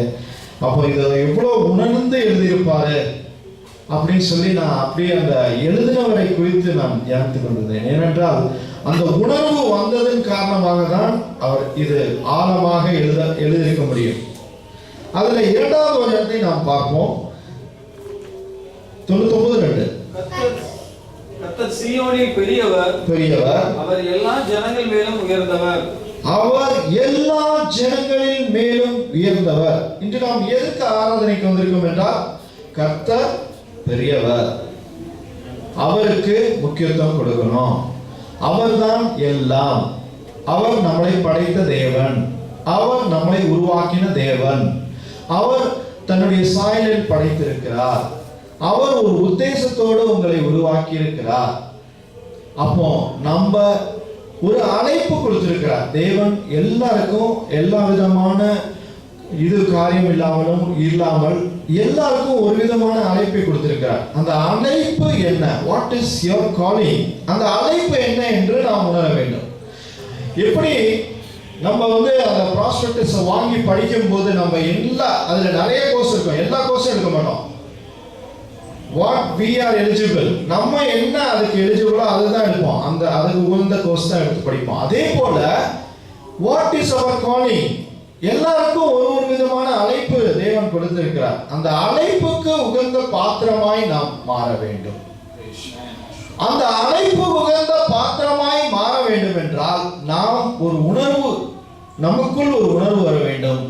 S5: அப்போ இதை எவ்வளோ உணர்ந்து எழுதியிருப்பாரு அப்படின்னு சொல்லி நான் அப்படியே அந்த எழுதினவரை குறித்து நான் தியானித்து கொண்டிருந்தேன். ஏனென்றால் அந்த உணர்வு வந்ததன் காரணமாக தான் அவர் இது ஆழமாக எழுதியிருக்க முடியும். அதுல 2வது வசனத்தை நாம் பார்ப்போம். 99:2.
S6: கர்த்தர் சீயோனில் பெரியவர், அவர் எல்லா ஜனங்கள் மேலும் உயர்ந்தவர்.
S5: அவர் எல்லா ஜனங்களின் மேலும் உயர்ந்தவர். இன்று நாம் எதற்கு ஆராதனைக்கு வந்திருக்கோம் என்றால், கர்த்தர் பெரியவர், அவருக்கு முக்கியத்துவம் கொடுக்கணும். அவர்தான் எல்லாம். அவர் நம்மளை படைத்த தேவன், அவர் நம்மளை உருவாக்கின தேவன், அவர் தன்னுடைய சாயலில் படைத்திருக்கிறார், அவர் ஒரு உத்தேசத்தோடு உங்களை உருவாக்கி இருக்கிறார். அப்போ நம்ம ஒரு அழைப்பு கொடுத்திருக்கிறார் தேவன். எல்லாருக்கும் எல்லா விதமான இது காரியம் இல்லாமல் எல்லாருக்கும் ஒரு விதமான அழைப்பை கொடுத்திருக்கிறார். அந்த அழைப்பு என்ன? What is your calling? அந்த அழைப்பு என்ன என்று நாம் உணர வேண்டும். எப்படி நம்ம அந்த ப்ராஸ்பெக்டஸ் வாங்கி படிக்கும் போது நம்ம அதுல நிறைய கோர்ஸ் இருக்கும், எல்லா கோர்ஸும் எடுக்க மாட்டோம். வாட் we are eligible, நம்ம என்ன அதுக்கு எலிஜிபிளோ அதுதான் எடுப்போம். அதுக்கு உகந்த கோர்ஸ் தான் எடுத்து படிப்போம். அதே போல வாட் இஸ் அவர் காலிங்? எல்லாருக்கும் ஒரு விதமான அழைப்பு தேவன் கொடுத்திருக்கிறார். அந்த அழைப்புக்கு உகந்த பாத்திரமாய் நாம் மாற வேண்டும். அந்த அழைப்பு உகந்த பாத்திரமாய் மாற வேண்டும் என்றால் நாம் ஒரு உணர்வு, நமக்குள் ஒரு உணர்வு வர வேண்டும்.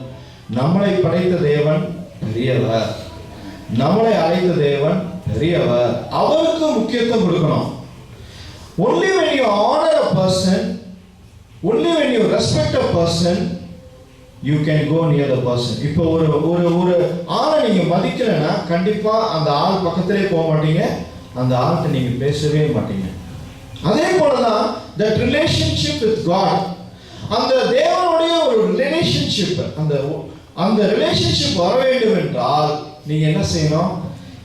S5: நம்மளை படைத்த தேவன் பெரியவர், நம்மளை அழைத்த தேவன் பெரியவர், அவருக்கு முக்கியத்துவம் கொடுக்கணும். Only when you honor a person, only when you respect a person, you can go near the person. இப்போ ஒரு ஆளை நீங்க மதிக்கலன்னா கண்டிப்பா அந்த ஆள் பக்கத்திலே போக மாட்டீங்க, அந்த ஆள்கிட்ட நீங்க பேசவே மாட்டீங்க. அதே போலதான் that relationship with God, அந்த தேவனுடைய ஒரு ரிலேஷன்ஷிப், அந்த ரிலேஷன்ஷிப் வர வேண்டும் என்றால் நீங்க என்ன செய்யணும்?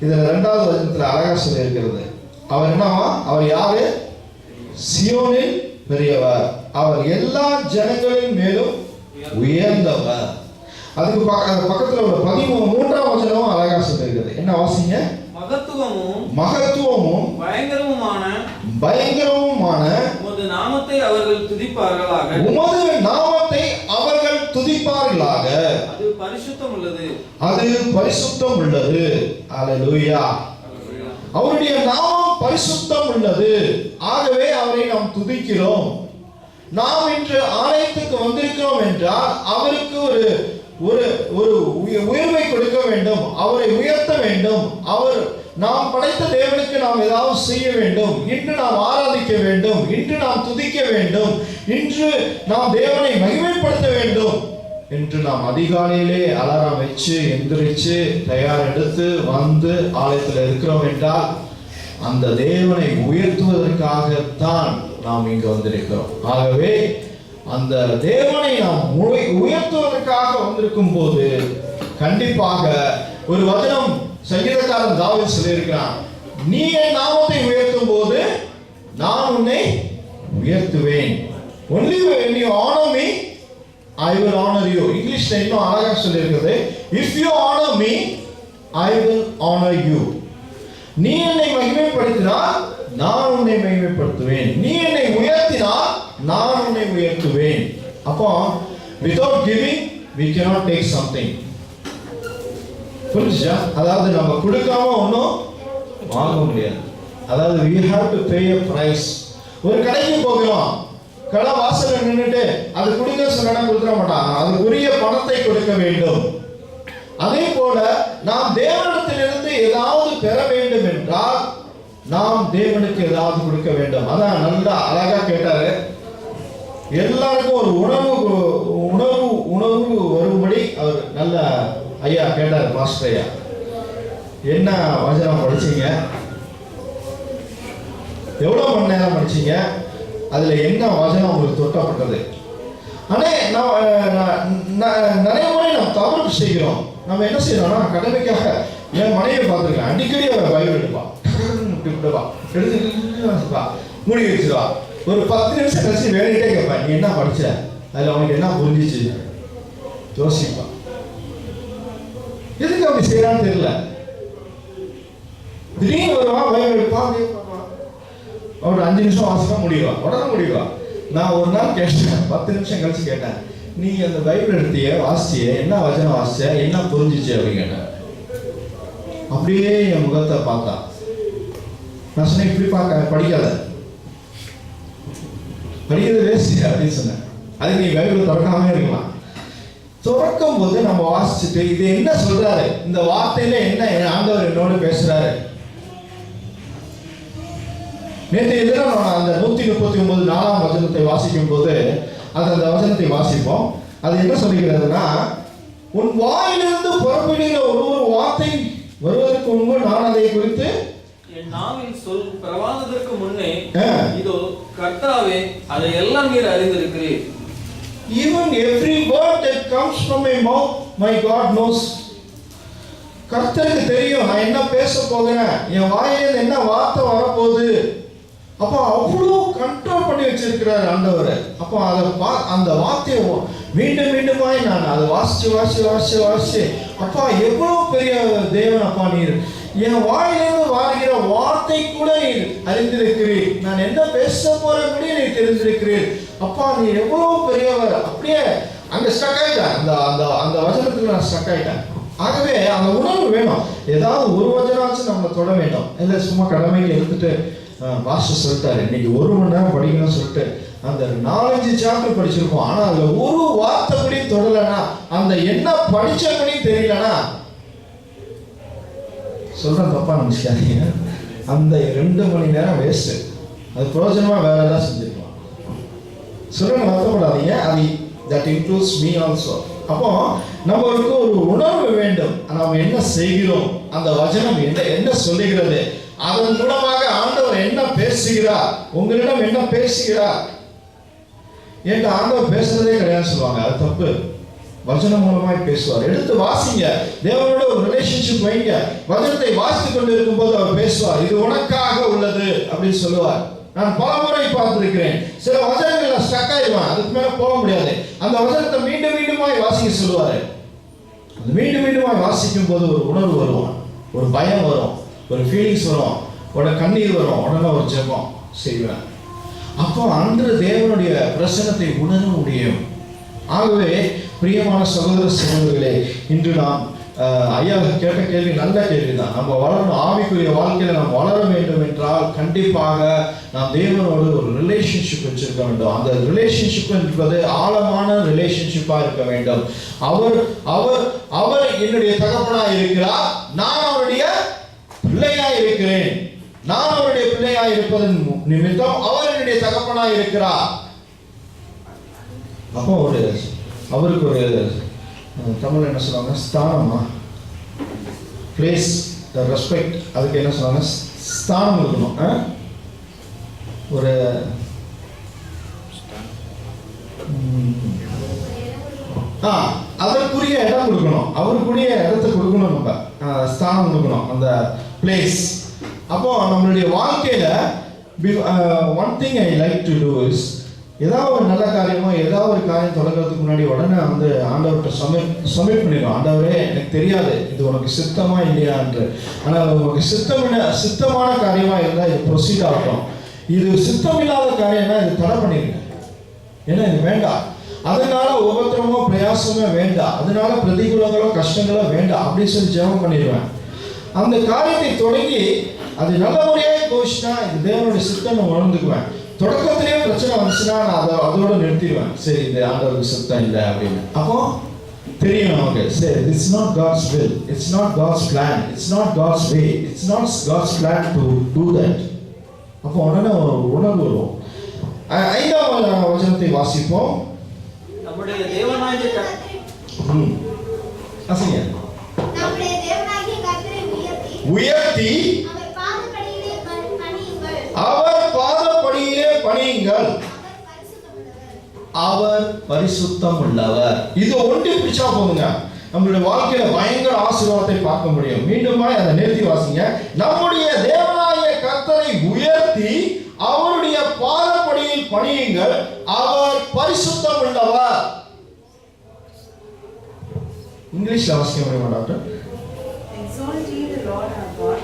S5: இதுல 2வது வசனத்துல அழகா சொல்லி இருக்கிறது. அவர் என்னவா? அவர் யாரு? சியோனில் பெரியவர், அவர் எல்லா ஜனங்களின் மேலும் உயர்ந்தவர். அதுக்கு பக்கத்துல ஒரு 13ஆம் வசனமும் அழகா சொல்லி இருக்கிறது. என்ன வாசிங்க? மகத்துவமும் பயங்கரமுமான
S6: உமது நாமத்தை அவர்கள் துதிப்பார்களாக,
S5: உமது நாமத்தை அவர்கள் துதிப்பார்களாக,
S6: அது பரிசுத்தம் உள்ளது,
S5: அது பரிசுத்தம் உள்ளது. அல்லேலூயா. அவருடைய நாமம் பரிசுத்தம் உள்ளது. ஆகவே அவரை நாம் துதிக்கிறோம். நாம் இன்று ஆலயத்துக்கு வந்திருக்கிறோம் என்றால் அவருக்கு ஒரு உயர்வை கொடுக்க வேண்டும், அவரை உயர்த்த வேண்டும். நாம் படைத்த தேவனுக்கு நாம் ஏதாவது செய்ய வேண்டும். இன்று நாம் ஆராதிக்க வேண்டும், இன்று நாம் துதிக்க வேண்டும், இன்று நாம் தேவனை மகிமைப்படுத்த வேண்டும் என்று நாம் அதிகாலையிலே அலாரம் வச்சு எந்திரிச்சு தயார் எடுத்து வந்து ஆலயத்தில் இருக்கிறோம் என்றால் அந்த தேவனை உயர்த்துவதற்காகத்தான் நாம் இங்கு வந்திருக்கிறோம். ஆகவே அந்த தேவனை நாம் உயர்த்துவதற்காக வந்திருக்கும் போது கண்டிப்பாக ஒரு வசனம் சங்கீதக்காரன் தாவீது சொல்லியிருக்கிறான், நீ என் நாமத்தை உயர்த்தும் போது நான் உன்னை உயர்த்துவேன். Only when you honor me, I will honor you. இங்கிலீஷ்ல இன்னும் அழகா சொல்லியிருக்கிறது, if you honor me, I will honor you. நீ என்னை மகிமைப்படுத்தினால் நான் உன்னை மகிமைப்படுத்துவேன், நீ என்னை உயர்த்தினால் நான் உன்னை உயர்த்துவேன். அப்போ without giving we cannot take something. புரிஞ்சுச்சா? அதாவது நம்ம கொடுக்காம ஒன்றும் வாங்க முடியாது. அதாவது we have to pay a price. ஒரு கடைக்கு போகிறோம், கடை வாசல்ல நின்னுட்டு அது கொடுங்க சொன்னா கொடுத்துட மாட்டாங்க, அதுக்குரிய பணத்தை கொடுக்க வேண்டும். அதே போல நாம் தேவனிடத்திலிருந்து ஏதாவது பெற வேண்டும் என்றால் நாம் தேவனுக்கு ஏதாவது கொடுக்க வேண்டும். அதான் நல்லா அழகா கேட்டாரு. எல்லாருக்கும் ஒரு உணவு வரும்படி அவர் நல்ல ஐயா கேட்டார். மாஸ்டர் ஐயா, என்ன வசனம் படிச்சீங்க, எவ்வளவு மணி நேரம் படிச்சீங்க, அதுல என்ன வசனம் உங்களுக்கு தொட்டப்பட்டது? ஆனா நிறைய முறை நாம் தவறு செய்கிறோம். நம்ம என்ன செய்யறோம்னா, கடமைக்காக என் மனைவியை பார்த்துருக்கேன், அடிக்கடி அவரை பைபிள் எடுப்பா, எடுத்துப்பா, மூடி வச்சிருவா. ஒரு 10 நிமிஷம் கழிச்சு வேலையிட்டே கேட்பா, நீ என்ன படிச்ச, அதுல அவனுக்கு என்ன புரிஞ்சிச்சு யோசிப்பா. எதுக்கு அப்படி செய்யறான்னு தெரியல. திடீர்னு வருவா, பைபிள் எடுப்பா, ஒரு 5 நிமிஷம் வாசிப்பா, முடிவா, உடனே முடிவா. நான் ஒரு நாள் கேட்டேன், 10 நிமிஷம் கழிச்சு கேட்டேன், நீ அந்த பைபிள் எடுத்திய வாசிச்சிய, என்ன வசனம் வாசிச்ச, என்ன புரிஞ்சிச்சு அப்படின்னு கேட்டேன். அப்படியே என் முகத்தை பார்த்தா. நான் சொன்னேன், இப்படி படிக்காத, படிக்கிறது வேஸ்ட் அப்படின்னு சொன்னேன். அதுக்கு நீ பைபிள் திறக்காம இருக்கலாம். திறக்கும் போது நம்ம வாசிச்சுட்டு இது என்ன சொல்றாரு, இந்த வார்த்தையில என்ன ஆண்டவர் என்னோடு பேசுறாரு. நேற்று எதிராக நான் அந்த 139 4ஆம் வசனத்தை வாசிக்கும் போது அந்த வசனத்தை வாசிப்போம். அது என்ன சொல்லுகிறதுனா, உன் வாயிலிருந்து புறப்படுகிற ஒரு வார்த்தை வருவதற்கு முன்பு நான் அதை குறித்து
S7: என் நாவின் சொல் பிரவாகத்திற்கு முன்னே இதோ கர்த்தாவே அதை எல்லாம் நீர் அறிந்திருக்கிறீர்.
S5: Even every word that comes from my mouth, my God knows. கர்த்தருக்கு தெரியும் நான் என்ன பேச போகிறேன், என் வாயிலிருந்து என்ன வார்த்தை வரப்போகுது. அப்போ அவ்வளோ கண்ட்ரோல் பண்ணி வச்சிருக்கிறார் ஆண்டவர். அப்போ அந்த வார்த்தையை மீண்டும் மீண்டுமாய் நான் அதை வாசிச்சு அப்பா எவ்வளோ பெரிய தேவன் அப்பா, நீர் என் வாயிலிருந்து வாருகிற வார்த்தை கூட நீர் அறிந்திருக்கிறீர், நான் என்ன பேச போறேன் கூட நீர் தெரிந்திருக்கிறீர். அப்பா நீ எவ்வளோ பெரியவர். அப்படியே அங்க ஸ்டக் ஆயிட்டேன், அந்த வசனத்துக்கு நான் ஸ்டக் ஆயிட்டேன். ஆகவே அந்த உணர்வு வேணும். ஏதாவது ஒரு வசனாச்சும் நம்மளை தொட வேண்டும். இல்லை சும்மா கடமைக்கு எடுத்துட்டு மாஸ்டர் சொல்லிட்டாரு இன்னைக்கு 1 மணி நேரம் படிக்கணும்னு சொல்லிட்டு அந்த 4-5 சாப்டர் படிச்சிருப்போம். ஆனா அதுல ஒரு வார்த்தை கூட தொடலனா, அந்த என்ன படிச்சபடி தெரியலனா, சொல்றேன் தப்பா நினைச்சாதீங்க, அந்த 2 மணி நேரம் வேஸ்ட். அது பிரயோஜனமா வேற ஏதாவது செஞ்சிருக்கலாம். சொல்றேன் வருத்தப்படாதீங்க. அது that includes me also. அப்போ நம்மளுக்கு ஒரு உணர்வு வேண்டும், நாம் என்ன செய்கிறோம், அந்த வசனம் என்ன சொல்லுகிறது, அதன் மூலமாக ஆண்டவர் என்ன பேசுகிறார், உங்களிடம் என்ன பேசுகிறார் என்று ஆண்டவர் பேசுறதே கிடையாது சொல்லுவாங்க. அது தப்பு. வசனம் மூலமாய் பேசுவார். எடுத்து வாசிங்க, தேவனோட ஒரு ரிலேஷன்ஷிப் வைங்க. வசனத்தை வாசித்துக் கொண்டு இருக்கும் போது அவர் பேசுவார், இது உனக்காக உள்ளது அப்படின்னு சொல்லுவார். நான் பல முறை பார்த்திருக்கிறேன். சில வசனங்கள் ஸ்டக் ஆயிடுவான், அதுக்கு மேல போக முடியாது. அந்த வசனத்தை மீண்டும் மீண்டுமாய் வாசிக்க சொல்லுவாரு. மீண்டும் மீண்டுமாய் வாசிக்கும் போது ஒரு உணர்வு வரும், ஒரு பயம் வரும், ஒரு ஃபீலிங்ஸ் வரும், உடனே கண்ணீர் வரும், உடனே ஒரு ஜெபம் செய்வேன். அப்போ அன்று தேவனுடைய பிரசன்னத்தை உணர முடியும். ஆகவே பிரியமான சகோதர சகோதரிகளே, இன்று நாம் ஐயா கேட்ட கேள்வி நல்ல கேள்விதான். நம்ம வளரணும், ஆவிக்குரிய வாழ்க்கையில நாம் வளர வேண்டும் என்றால் கண்டிப்பாக நாம் தேவனோடு ஒரு ரிலேஷன்ஷிப் வச்சிருக்க வேண்டும். அந்த ரிலேஷன்ஷிப் என்பது ஆழமான ரிலேஷன்ஷிப்பா இருக்க வேண்டும். அவர் அவர் அவர் என்னுடைய தகப்பனா இருக்கிறார், நான் அவருடைய பிள்ளையா இருக்கிறேன். நான் அவருடைய பிள்ளையா இருப்பதன் நிமித்தம் அவர் என்னுடைய தகப்பனா இருக்கிறார். அப்போ அவருக்கு ஒரு தமிழ் என்ன சொல்லுவாங்க, ஸ்தானமா, பிளேஸ், ரெஸ்பெக்ட், அதுக்கு என்ன சொல்லுவாங்க, ஸ்தானம் இருக்கணும். ஒரு அதற்குரிய இடம் கொடுக்கணும், அவருக்குரிய இடத்தை கொடுக்கணும், நம்ம ஸ்தானம் கொடுக்கணும், அந்த பிளேஸ். அப்போ நம்மளுடைய வாழ்க்கையில one thing I like to do is ஏதாவது ஒரு நல்ல காரியமோ ஏதாவது ஒரு காரியம் தொடங்குறதுக்கு முன்னாடி உடனே வந்து ஆண்டவர்கிட்ட சப்மிட் பண்ணிடும். ஆண்டவரே எனக்கு தெரியாது இது உனக்கு சித்தமா இல்லையா என்று. ஆனால் உனக்கு சித்தமான காரியமா இருந்தால் இது ப்ரொசீட் ஆகட்டும். இது சித்தம் இல்லாத காரியம்னா இது தடை பண்ணிருங்க. ஏன்னா இது வேண்டாம். அதனால உபத்திரமோ பிரயாசமோ வேண்டாம். அதனால பிரதிகூலங்களோ கஷ்டங்களோ வேண்டாம் அப்படின்னு சொல்லி ஜெபம் பண்ணிடுவேன். அந்த காரியத்தை தொடங்கி அது நல்ல முறையாக போச்சுன்னா இது தேவனுடைய சித்தம் உணர்ந்துக்குவேன். தொடக்கத்திலேயே பிரச்சனை வந்துச்சுன்னா நான் அதோட நிறுத்திடுவேன். சரி இது ஆண்டவருக்கு சித்தம் இல்லை அப்படின்னு. அப்போ தெரியும் நமக்கு, சரி it's not God's will, it's not God's plan, it's not God's way, it's not God's plan to do that. அப்போ உடனே ஒரு உணர்வு வரும். 5ஆம் வசனத்தை வாசிப்போம்.
S7: நம்முடைய தேவனாகிய
S5: உயர்த்தி அவர் பாதப்படியிலே பணியுங்கள், அவர் பரிசுத்தம் உள்ளவர். இது ஒன்று பிடிச்சா போதுங்க, நம்மளுடைய வாழ்க்கையில பயங்கர ஆசீர்வாதத்தை பார்க்க முடியும். மீண்டுமா அதை நிறுத்தி வாசிங்க. நம்முடைய தேவனாகிய கர்த்தரை உயர்த்தி அவருடைய பாதப்படியில் பணியுங்கள், அவர் பரிசுத்தம் உள்ளவர். இங்கிலீஷ்ல வாசிக்க முடியுமா doctor?
S8: Exalt ye the Lord our God,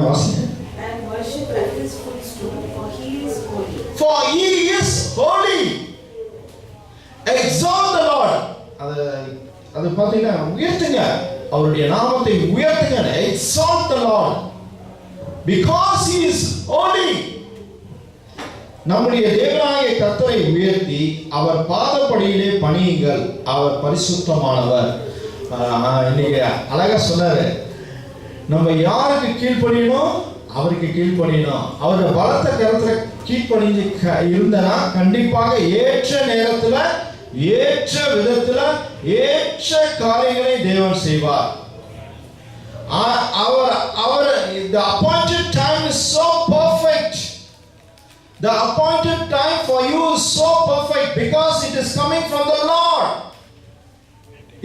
S5: வாசிங்க.
S8: and worship at his footstool, for he is holy.
S5: For he is holy. Exalt the Lord. அது பாத்தீங்கன்னா உயர்த்துங்க, அவருடைய நாமத்தை உயர்த்துங்க. Exalt the Lord because he is holy. நம்முடைய தேவனாகிய கர்த்தரை உயர்த்தி அவர் பாதப்படியிலே பணியுங்கள், அவர் பரிசுத்தமானவர். இன்னைக்கு அழகா சொன்னாரு, நம்ம யாருக்கு கீழ்ப்படியணும்? அவருக்கு கீழ்ப்படியணும். அவருடைய பலத்த கருத்துல கீழ்ப்படிஞ்சு இருந்தனா கண்டிப்பாக ஏற்ற நேரத்துல ஏற்ற விதத்துல ஏற்ற காரியங்களை தேவன் செய்வார். The appointed time is so perfect. The appointed time for you is so perfect because it is coming from the Lord.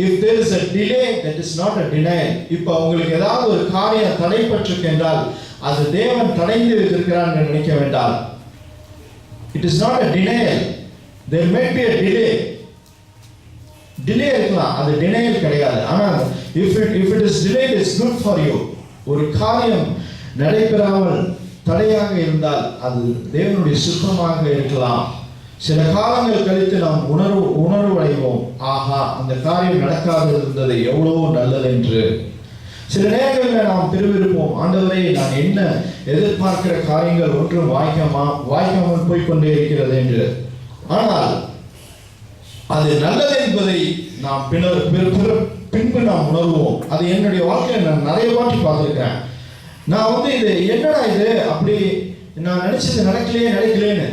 S5: If there is a delay, that is not a denial. இப்போ உங்களுக்கு ஏதாவது ஒரு காரியம் தடைப்பட்டிருக்கு என்றால் அது தேவன் தடைந்து வைத்திருக்கிறார் என்று நினைக்க வேண்டாம். It is not a denial. There may be a delay. Delay இருக்கலாம், அது denial கிடையாது. ஆனால் if it is delayed, it's good for you. ஒரு காரியம் நடைபெறாமல் தடையாக இருந்தால் அது தேவனுடைய சுத்தமாக இருக்கலாம். சில காலங்கள் கழித்து நாம் உணர்வடைவோம், ஆஹா அந்த காரியம் நடக்காது இருந்தது எவ்வளவு நல்லது என்று. சில நேரங்களில் நாம் திரும்பியிருப்போம், ஆண்டவரே நான் என்ன எதிர்பார்க்கிற காரியங்கள் ஒன்றும் வாய்க்காமல் போய்கொண்டே இருக்கிறது என்று. ஆனால் அது நல்லது என்பதை நாம் பின்பு நாம் உணர்வோம். அது என்னுடைய வாழ்க்கையில் நான் நிறைய வாட்டி பார்த்துருக்கேன். நான் இது என்னடா இது அப்படி நான் நினைச்சது நடக்கலையேன்னு,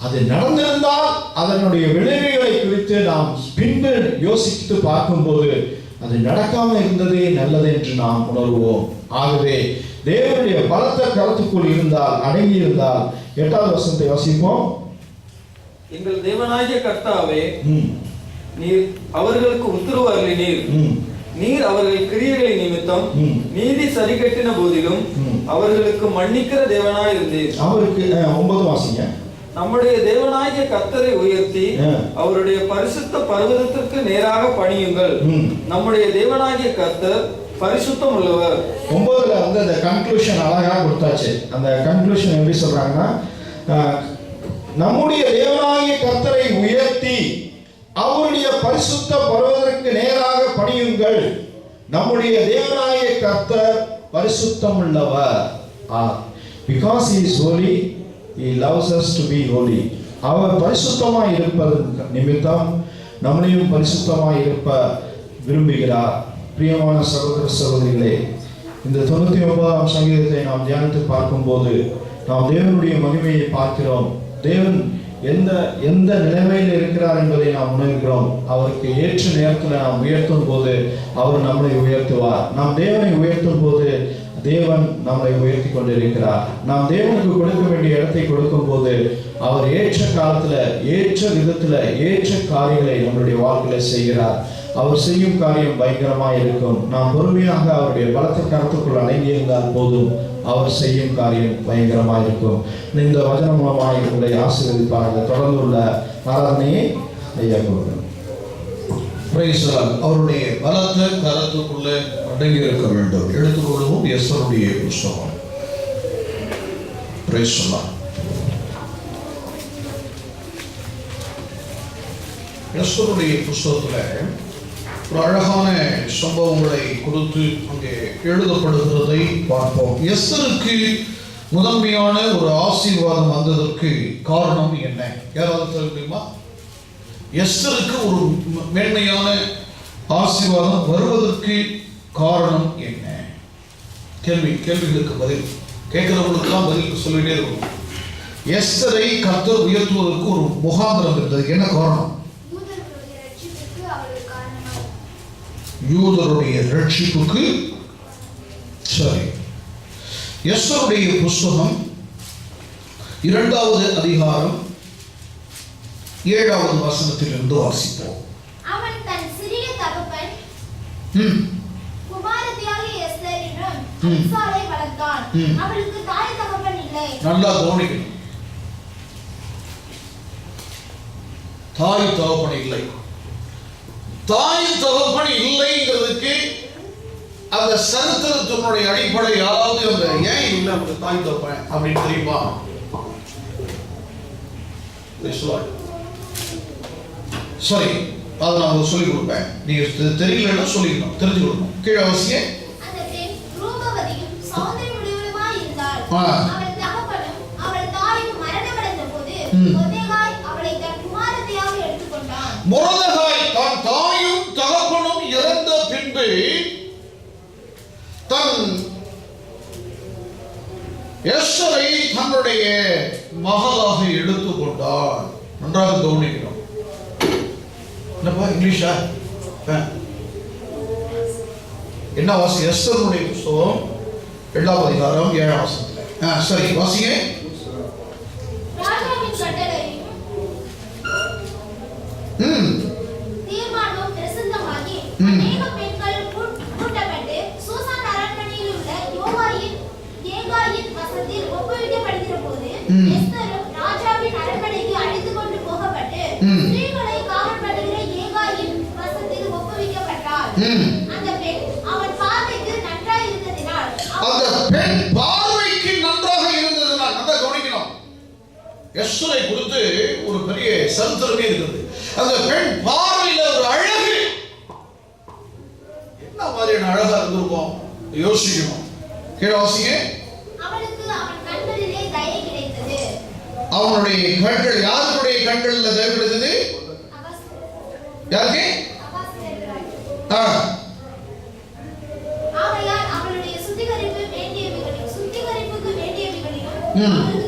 S5: அது நடந்திருந்தால் அதனுடைய விளைவுகளை குறித்து நாம் பின்பு யோசித்து பார்க்கும்போது அது நடக்காமல் இருந்ததே நல்லது என்று நாம் உணர்வோம். ஆகவே தேவனுடைய பலத்த கருத்துக்குள் இருந்தால் அடங்கி இருந்தால் 8வது வசனத்தை வாசிப்போம்.
S7: எங்கள் தேவனாகிய கர்த்தாவே, நீர் அவர்களுக்கு உத்தரவு அருளினீர். நீர் அவர்கள் கிரியைகளை நிமித்தம் நீதி சரி கட்டின போதிலும் அவர்களுக்கு மன்னிக்கிற தேவனாய் இருந்தீர்.
S5: அவருக்கு 9 வாசிங்க.
S7: நம்முடைய தேவனாகிய கர்த்தரை உயர்த்தி அவருடைய பரிசுத்த பர்வதத்திற்கு நேராக பணியுங்கள், நம்முடைய தேவனாகிய கர்த்தர் பரிசுத்தம் உள்ளவர்.
S5: 9ல அந்த கன்க்ளூஷன் அழகா கொடுத்தாச்சு. அந்த கன்க்ளூஷன் எப்படி சொல்றாங்கன்னா, நம்முடைய தேவனாகிய கர்த்தரை உயர்த்தி அவருடைய பரிசுத்த பர்வதத்திற்கு நேராக பணியுங்கள், நம்முடைய தேவனாகிய கர்த்தர் பரிசுத்தம் உள்ளவர். Because he is holy, he loves us to be holy. அவர் பரிசுத்தமாய் இருப்பது நிமித்தம் நம்மளையும் பரிசுத்தமாய் இருப்ப விரும்புகிறார். பிரியமான சகோதர சகோதரிகளே, இந்த 99ஆம் சங்கீதத்தை நாம் தியானித்து பார்க்கும்போது நாம் தேவனுடைய மகிமையை பார்க்கிறோம். தேவன் எந்த நிலைமையில் இருக்கிறார் என்பதை நாம் உணர்கிறோம். அவருக்கு ஏற்ற நேரத்தில் நாம் உயர்த்தும் போது அவர் நம்மளை உயர்த்துவார். நாம் தேவனை உயர்த்தும் போது தேவன் நம்மை உயர்த்தி கொண்டிருக்கிறார். நாம் தேவனுக்கு கொடுக்க வேண்டிய இடத்தை கொடுக்கும் போது அவர் ஏற்ற காலத்துல ஏற்ற விதத்துல ஏற்ற காரியங்களை நம்மளுடைய வாழ்க்கையில செய்கிறார். அவர் செய்யும் காரியம் பயங்கரமாக இருக்கும். நாம் பொறுமையாக அவருடைய பலத்த கருத்துக்குள் அடங்கி இருந்தால் போதும், அவர் செய்யும் காரியம் பயங்கரமாக இருக்கும். இந்த வசனம் மூலமாக உங்களுடைய ஆசீர்வதிப்பார்கள். தொடர்ந்து உள்ள ஆராதனையை ஐயா கொடுக்கணும்.
S1: அவருடைய பலத்த கரத்துக்குள்ள அடங்கி இருக்க வேண்டும். எடுத்துக்கொள்ளவும் எஸ்தருடைய புஸ்தகம். எஸ்தருடைய புஸ்தகத்துல ஒரு அழகான சம்பவங்களை கொடுத்து அங்கே எழுதப்படுகிறதை பார்ப்போம். எஸ்தருக்கு முதன்மையான ஒரு ஆசீர்வாதம் வந்ததற்கு காரணம் என்ன? யாராவது சொல்ல முடியுமா? எஸ்தருக்கு ஒரு மேன்மையான ஆசீர்வாதம் வருவதற்கு காரணம் என்ன? கேள்விகளுக்கு பதில் கேட்கிறவங்களுக்கெல்லாம் பதில் சொல்லிட்டே இருக்கும். எஸ்தரை கர்த்தர் உயர்த்துவதற்கு ஒரு முகாந்திரம் இருந்தது. என்ன காரணம்? யூதருடைய ரட்சிப்புக்கு. சரி, எஸ்தருடைய புஸ்தகம் 2வது அதிகாரம் 7வது வசனத்திலிருந்து வாசிப்போம்.
S9: அவன் தன் சிறிய தகப்பன் குமாரத்தியாகிய எஸ்தர் என்றும் அபிசாலை வளர்த்தான். அவளுக்கு தாய் தகப்பன் இல்லை.
S1: நல்லா கவனிக்கணும். தாய் தகப்பன் இல்லை. தாய் தகப்பன் இல்லைங்கிறதுக்கு அந்த சரித்திரத்தினுடைய அடிப்படை யாராவது அந்த ஏன் இல்லை அந்த தாய் தகப்பன் அப்படின்னு தெரியுமா? சரி, அதை நான் சொல்லிக் கொடுப்பேன். நீங்க தெரியலன்னா சொல்லிக்கணும், தெரிஞ்சு கொடுக்கணும். கீழே அவசிய
S9: அந்த பெண் ரூபவதியும் சௌந்தரியமுடையவளுமாய் இருந்தாள். அவள் தகப்பனும் அவள் தாயும் மரணமடைந்த போது மொர்தெகாய் அவளை தன் குமாரத்தியாக எடுத்துக்கொண்டான்.
S1: மொர்தெகாய் தன் தாயும் தகப்பனும் இறந்த பின்பு தன் எஸ்தரை தன்னுடைய மகளாக எடுத்துக்கொண்டான். நன்றாக கவனிக்கணும். என்னப்பா இங்கிலீஷா? என்ன வாசி? எஸ்தருடைய புஸ்தகம் 2வது அதிகாரம் 7ஆம் வசனத்துல. சரி, வாசிங்க.
S9: ராஜாவின் கட்டளையும் தீர்மானமும் பிரசித்தமாகி அநேக பெண்கள் கூட்டப்பட்டு சூசான் அரண்மனையில் உள்ள ஏகாயின் வசத்தில் ஒப்புவிக்கப்படுகிற போது எஸ்தரும் ராஜாவின் அரண்மனைக்கு அழைத்துக் கொண்டு போகப்பட்டு ஸ்திரீகளை காவல் பண்ணுகிற ஏகாயின் வசத்தில் ஒப்புவிக்கப்பட்டார். அந்த பெண் அவன் பார்வைக்கு நன்றாக இருந்ததினால்
S1: நல்லா கவனிக்கணும். எஸ்தரை குறித்து ஒரு பெரிய சரித்திரமே இருக்குது. அந்த பெண் பார்வையில ஒரு அழகு. என்ன மாதிரியான அழகா இருந்திருக்கும் யோசிக்கணும். கீழே வாசிங்க.
S9: அவனுக்கு அவன் கண்களிலே தயை கிடைத்தது.
S1: அவனுடைய கண்கள் யாருடைய கண்கள்ல தயை கிடைத்தது? யாருக்கு?
S9: ஆகையால் அவளுடைய சுத்திகரிப்புக்கு வேண்டியவைகளையும்